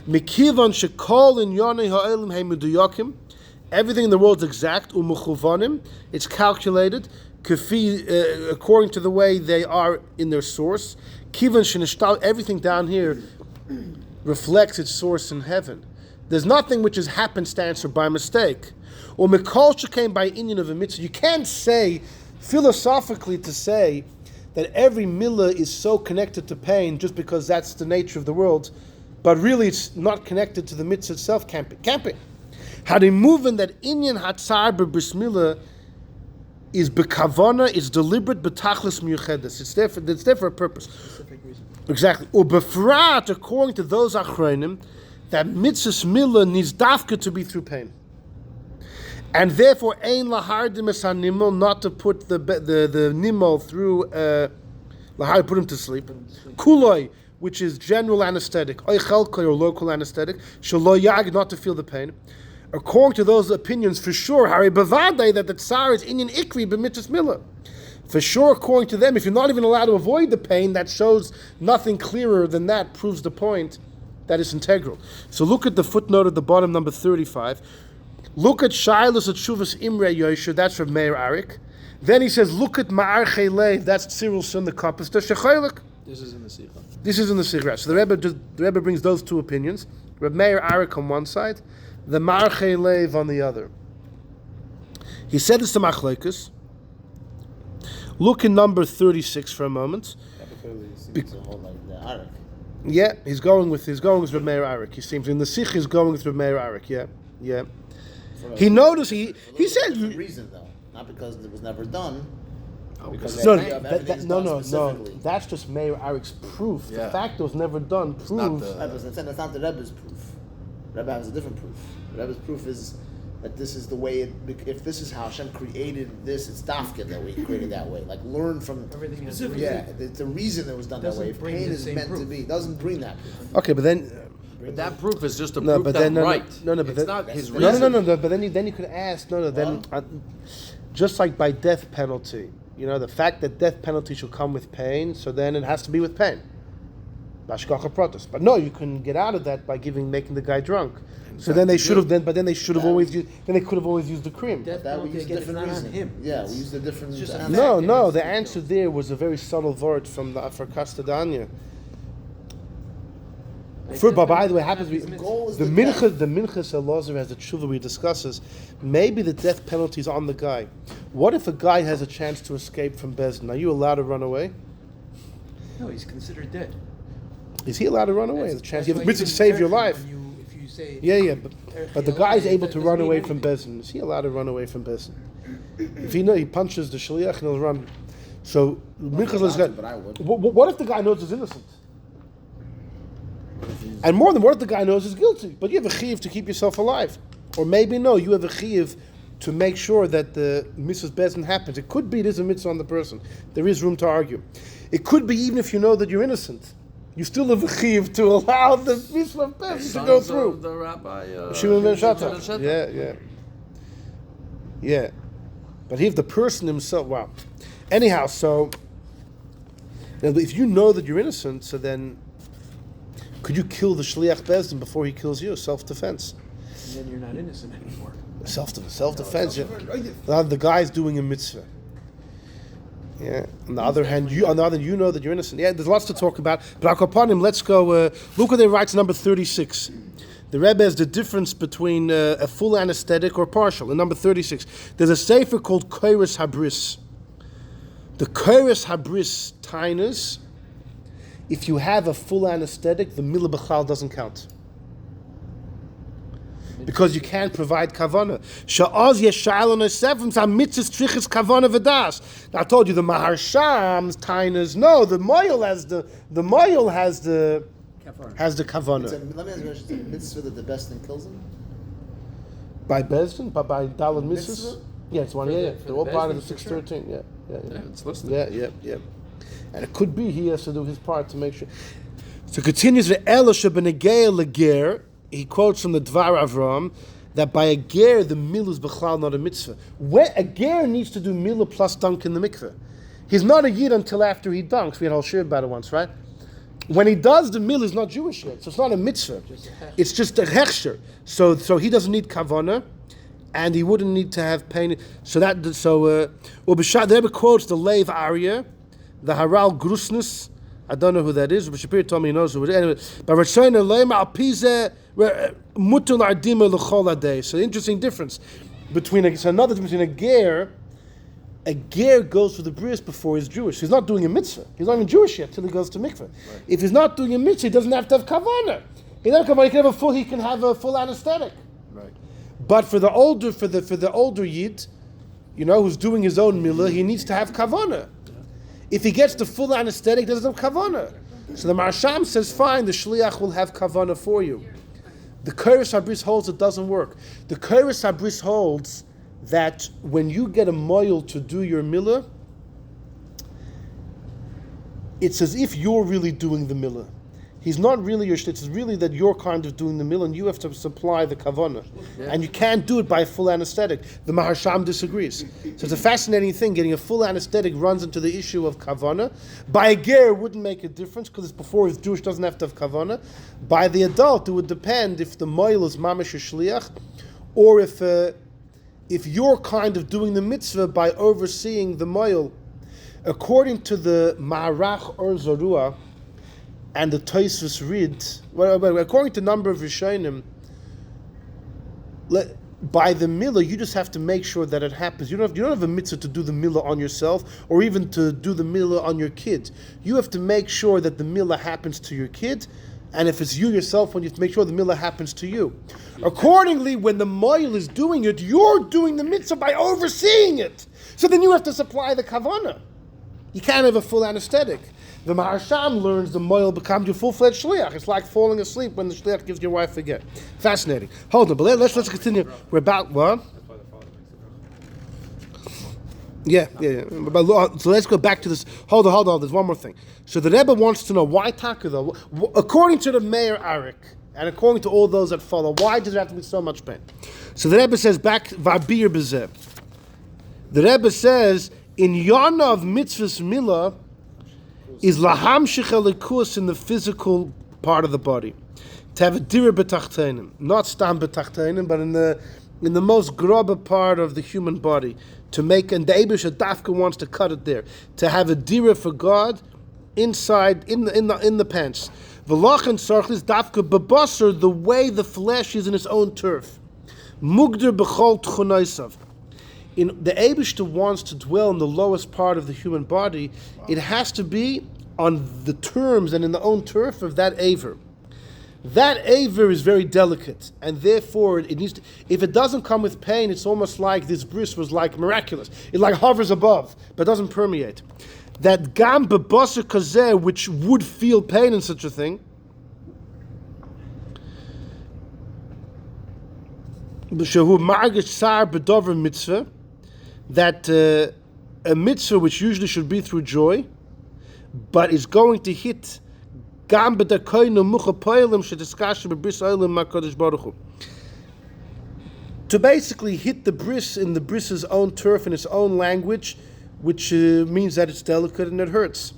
mikivan shekol in yonei ha'elim he'meduyakim. Everything in the world is exact. Umuchuvanim. It's calculated. Kafi, according to the way they are in their source. Kivan shenishtal. Everything down here reflects its source in heaven. There's nothing which is happenstance or by mistake. Or mikol shekaim by inyan of a mitzvah. You can't say philosophically to say that every milah is so connected to pain just because that's the nature of the world, but really it's not connected to the mitzvah itself. Can't be. How they move in that inyan hatzar b'bris milah is bekavana, it's deliberate, betachlis miyuchedes. It's there for a purpose. Exactly. Or befrat, according to those achronim, that mitzvahs milah needs dafka to be through pain. And therefore, ein lahardim es hanimol, not to put the nimol through lahar, put him to sleep. Kuloi, which is general anesthetic, oichelkoi or local anesthetic, shelo yag, not to feel the pain. According to those opinions, for sure, hari bavadei, that the tsar is inyan ikri b'mitzvahs milah. For sure, according to them, if you're not even allowed to avoid the pain, that shows nothing clearer than that proves the point that it's integral. So look at the footnote at the bottom, number 35. Look at Shilas at Shuvas Imre Yosher, that's from Meir Arik. Then he says, look at Ma'ar Chelev, that's Cyril's son, the Kappas, the Shechelik. This is in the Sikha. This is in the Sikha. So the Rebbe brings those two opinions. Reb Meir Arik on one side, the Ma'ar Chelev on the other. He said this to Machlekes. Look in number 36 for a moment. Clearly seems to hold like the Arik. Yeah, he's going with Reb Meir Arik. He seems in the Sikh he's going with Reb Meir Arik. Yeah. He noticed he said the reason though, not because it was never done. Because no, everything's done no. specifically. That's just Meir Arik's proof. Yeah. The fact it was never done proves. That's not the Rebbe's proof. Rebbe has a different proof. Rebbe's proof is that this is the way. If this is how Hashem created this, it's dafka that way. He created that way. Like learn from Everything has specifically. Yeah, it's the reason it was done that way. If bring pain the is same meant to proof. be, doesn't bring that proof. Okay, but then. But that proof is just a No, proof but that then right. but it's then, not his reason. no. But then you could ask. Just like by death penalty, the fact that death penalty should come with pain, so then it has to be with pain. Bashkacha protest. But no, you can get out of that by making the guy drunk. So then they should have always used. Then they could have always used the cream. Death That we penalty used a again is different not on reason. him. Yeah, we used a different. just a answer. fact. No. The answer there was a very subtle word from the Afrakastadanya. By the way, happens to be The goal is the the Minchas Elazar has a tshuva we discusses. Maybe the death penalty is on the guy. What if a guy has a chance to escape from Bezdin? Are you allowed to run away? No, he's considered dead. Is he allowed to run away? The chance you have a That's mitzvah why to save your even life. If you say Yeah, but the guy's able to that run doesn't away mean from anything. Bezdin. Is he allowed to run away from Bezdin? If he punches the shliach and he'll run. So Minchas Elazar. But I would. What if the guy knows he's innocent? And more than what if the guy knows he's guilty? But you have a chiyuv to keep yourself alive. Or maybe no, you have a chiyuv to make sure that the Mrs. Bezdin happens. It could be it is a mitzvah on the person. There is room to argue. It could be even if you know that you're innocent. You still have a chiyuv to allow the mitzvah of Bezdin to go through. The Rabbi, Shimon ben Shatta. Yeah. But if the person himself, wow. Anyhow, so now if you know that you're innocent, so then could you kill the shliach bezdin before he kills you? Self-defense. And then you're not innocent anymore. Self-defense. The guy's doing a mitzvah. Yeah. On the other hand, you know that you're innocent. Yeah. There's lots to talk about. But upon him, let's go. Look what they writes number 36. The Rebbe has the difference between a full anesthetic or partial. In number 36, there's a sefer called Koiris Habris. The Koiris Habris tainas. If you have a full anesthetic, the milah b'chal doesn't count. Because you can't provide kavana. Sha'oz yeshayel on sefim mitzvahs trichas kavana v'das. Now I told you the Maharsham's tainas. No, the moyel has the kavana. Let me ask you a question. It's a mitzvah that the best thing kills him? By Bezdin, by Dalad Mitzvah? Mitzvahs? Yeah, it's one. For Yeah. the They're all part of the Bezdin, for sure. 613. Yeah. it's listed. Yeah. And it could be he has to do his part to make sure. So continues the Elisha benegei leger. He quotes from the Dvar Avram that by a ger the milah is b'chlal not a mitzvah. When a ger needs to do milah plus dunk in the mikveh. He's not a yid until after he dunks. We had a whole shir about it once, right? When he does the milah, he's not Jewish yet, so it's not a mitzvah. It's just a hechsher. So he doesn't need kavana, and he wouldn't need to have pain. The Rebbe quotes the Leiv Arya, the Haral Grusnus. I don't know who that is, but Shapir told me he knows who it is. Anyway, but Ratzayna Leima Alpize Mutul Ardima L'chol Adei. So the interesting difference between another difference between a ger. A ger goes for the bris before he's Jewish. He's not doing a mitzvah. He's not even Jewish yet till he goes to mikveh. Right. If he's not doing a mitzvah, he doesn't have to have kavana. He doesn't have kavana. He can have a full anesthetic. Right. But for the older yid, who's doing his own milah, he needs to have kavana. If he gets the full anesthetic, he doesn't have kavana. So the Marsham says, fine, the shliach will have kavana for you. The Koiris Habris holds it doesn't work. The Koiris Habris holds that when you get a moil to do your milah, it's as if you're really doing the milah. He's not really your shlit. It's really that you're kind of doing the milah, and you have to supply the kavana. Yeah. And you can't do it by a full anesthetic. The Maharsham disagrees. So it's a fascinating thing. Getting a full anesthetic runs into the issue of kavana. By a ger, it wouldn't make a difference because it's before he's Jewish, doesn't have to have kavana. By the adult, it would depend if the moil is mamish or shliach, or if you're kind of doing the mitzvah by overseeing the moil. According to the Ma'arach or Zorua and the Tosfos Rid, according to a number of Rishonim, by the milah, you just have to make sure that it happens. You don't have a mitzvah to do the milah on yourself or even to do the milah on your kid. You have to make sure that the milah happens to your kid, and if it's you yourself, you have to make sure the milah happens to you. Accordingly, when the moil is doing it, you're doing the mitzvah by overseeing it. So then you have to supply the kavanah. You can't have a full anesthetic. The Maharsham learns the moil becomes your full-fledged shliach. It's like falling asleep when the shliach gives your wife a get. Fascinating. Hold on, but let's continue. We're about what? Yeah. So let's go back to this. Hold on. There's one more thing. So the Rebbe wants to know why Taka though. According to the Meir Arik and according to all those that follow, why does there have to be so much pain? So the Rebbe says back Vabir Bezeh. The Rebbe says in Yana of Mitzvas Milah is laham shechalikus in the physical part of the body. To have a dira betachtenim, not stam betachtenim, but in the most grubber part of the human body. To make, and the Eibush Dafka wants to cut it there. To have a dira for God inside in the pants. V'lachan sarchlis dafka bebasar, the way the flesh is in its own turf. Mugder b'chol tchunaisav. In the Eibishter wants to dwell in the lowest part of the human body, it has to be on the terms and in the own turf of that aver. That aver is very delicate, and therefore it needs to, if it doesn't come with pain, it's almost like this bris was like miraculous. It like hovers above, but doesn't permeate. That gam bebasar kazeh, which would feel pain in such a thing, shehu margish sar bedover mitzvah, that a mitzvah which usually should be through joy, but is going to hit to basically hit the bris in the bris's own turf in its own language, which means that it's delicate and it hurts.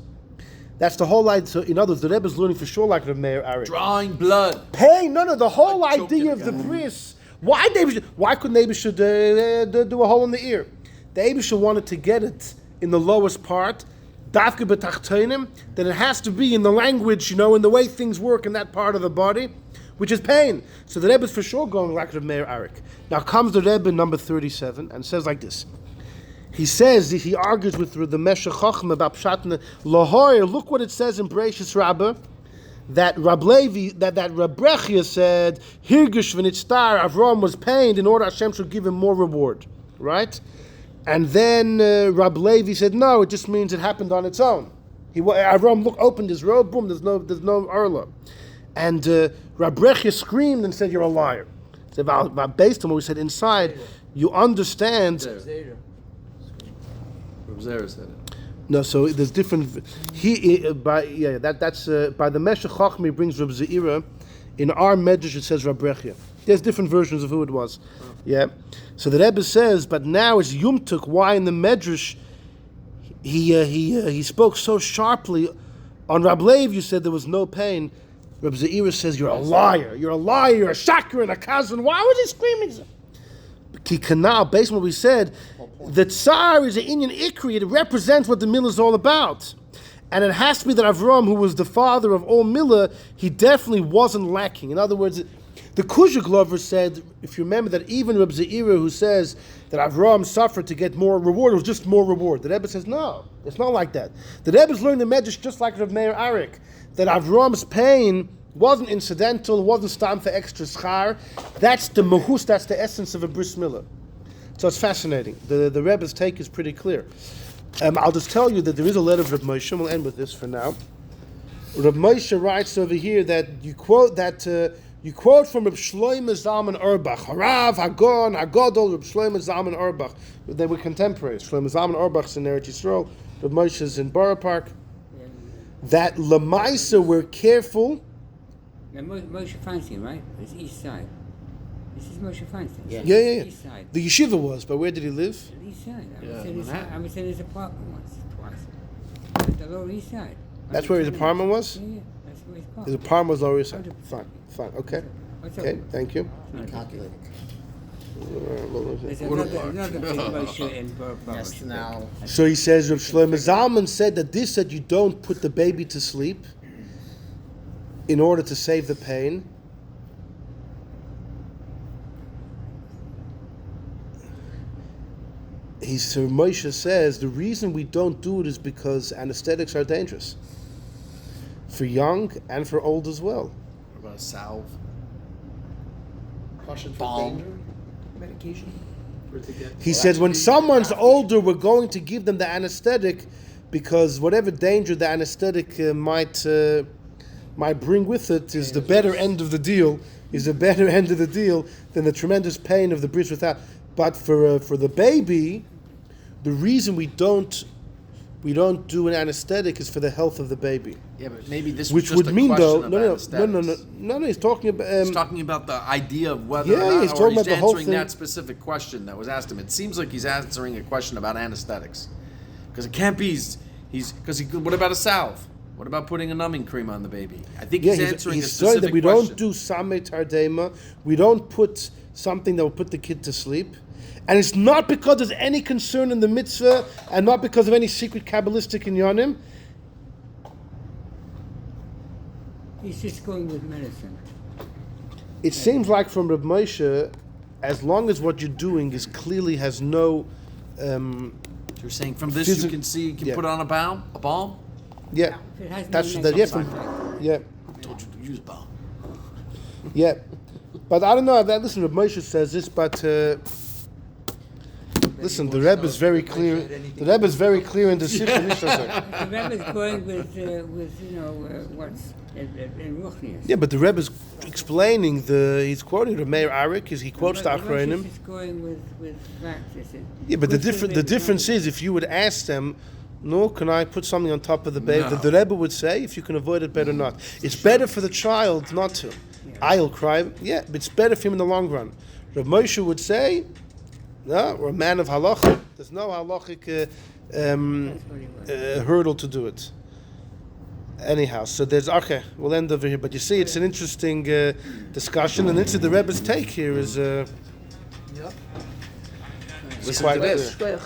That's the whole idea. So in other words, the Rebbe is learning for sure like the Meir Arik. Drawing blood. Pain, no, the whole idea of the bris. Why couldn't Rebbe should do a hole in the ear? The Rebbe wanted to get it in the lowest part, dafke betachtenim, then it has to be in the language, in the way things work in that part of the body, which is pain. So the Rebbe is for sure going like the Meir Arik. Now comes the Rebbe number 37 and says like this. He says, he argues with the Meshech Chacham about Pshat Lahor. Look what it says in Parshas Rabbi, that Rab Levi, that Rab Brechia said, Hirgish v'nitztar, Avram was pained in order Hashem should give him more reward, right? And then Rab Levi said, no, it just means it happened on its own. Avram opened his robe, boom, there's no Arla. And Rab Brechia screamed and said, you're a liar. So based on what we said inside, you understand. Reb Zera said it. No, so there's different. That's by the Meshech Chacham he brings Reb Zeira. In our Medrash it says Rab Brechia. There's different versions of who it was. Yeah. So the Rebbe says, but now it's Yumtuk. Why in the Medrash he spoke so sharply on Rab Lev? You said there was no pain. Reb Zeira says you're a liar. You're a liar. You're a shakar and a kazan. Why was he screaming? Kikanal, based on what we said, the tsar is an Inyan Ikri. It represents what the milah is all about. And it has to be that Avram, who was the father of all milah, he definitely wasn't lacking. In other words, the Kuzhik lover said, if you remember that even Reb Zeira, who says that Avram suffered to get more reward, it was just more reward. The Rebbe says, no, it's not like that. The Rebbe's learned the Medrash just like Rav Meir Arik, that Avram's pain wasn't incidental, wasn't stam for extra schar. That's the mahus, that's the essence of a Bris Milah. So it's fascinating. The Rebbe's take is pretty clear. I'll just tell you that there is a letter of Reb Moshe. We'll end with this for now. Reb Moshe writes over here that you quote from Reb Shlomo Zalman Auerbach, Harav, Hagon, Hagodol, Reb Shlomo Zalman Auerbach. They were contemporaries. Shlomo Zalman Auerbach's in Eretz Yisrael, Reb Moshe's in Borough Park. That Lamaisa were careful. Now, Moshe Feinstein, right? It's east side. This is Moshe Feinstein. Yeah. East side. The yeshiva was, but where did he live? The east side. I was in his apartment once, twice. The Lower East Side. That's where his apartment was? Yeah, that's where his apartment. His apartment was Lower East Side. 100%. Fine. Okay. What's Okay, up? thank you. Calculating. There's another big Moshe in Borough Park. Yes, now. So he says, Reb Shlomo Zalman said that you don't put the baby to sleep in order to save the pain. Moshe says the reason we don't do it is because anesthetics are dangerous for young and for old as well. What about a salve? Caution for Balm. danger. Medication. He says when someone's older, we're going to give them the anesthetic because whatever danger the anesthetic might bring with it is the better end of the deal. Is the better end of the deal than the tremendous pain of the bris without. But for the baby, the reason we don't do an anesthetic is for the health of the baby. Yeah, but maybe this was Which just would a mean question though, of no. He's talking about. He's talking about the idea of whether Yeah, or not, he's or talking he's about the whole answering thing. that specific question that was asked him. It seems like he's answering a question about anesthetics, because it can't be. What about a salve? What about putting a numbing cream on the baby? I think he's answering a he's specific saying that we question. don't do sameh tardema. We don't put something that will put the kid to sleep. And it's not because there's any concern in the mitzvah and not because of any secret Kabbalistic inyanim. He's just going with medicine. It seems like from Reb Moshe, as long as what you're doing is clearly has no... You're saying from this you can see, you can put on a balm? A balm? Yeah, If it has no that's negative from, effect. yeah, I told you to use balm. yeah. But I don't know. Listen, Reb Moshe says this, but listen, the Rebbe is very clear. The Rebbe is very clear in the Sikha Mishnah. The Rebbe is going with what's in Ruchnius. Yeah, but the Rebbe is explaining he's quoting the Meir Arik, he quotes the Achronim. He's going with facts. Yeah, but the difference is if you would ask them, no, can I put something on top of the baby? No. The Rebbe would say, if you can avoid it, better not. It's better for the child not to. I'll cry. Yeah, but it's better for him in the long run. Rav Moshe would say, no, we're a man of halacha. There's no halachic hurdle to do it. Anyhow, so we'll end over here. But you see, it's an interesting discussion, and the Rebbe's take here is Listen quite to this. clear.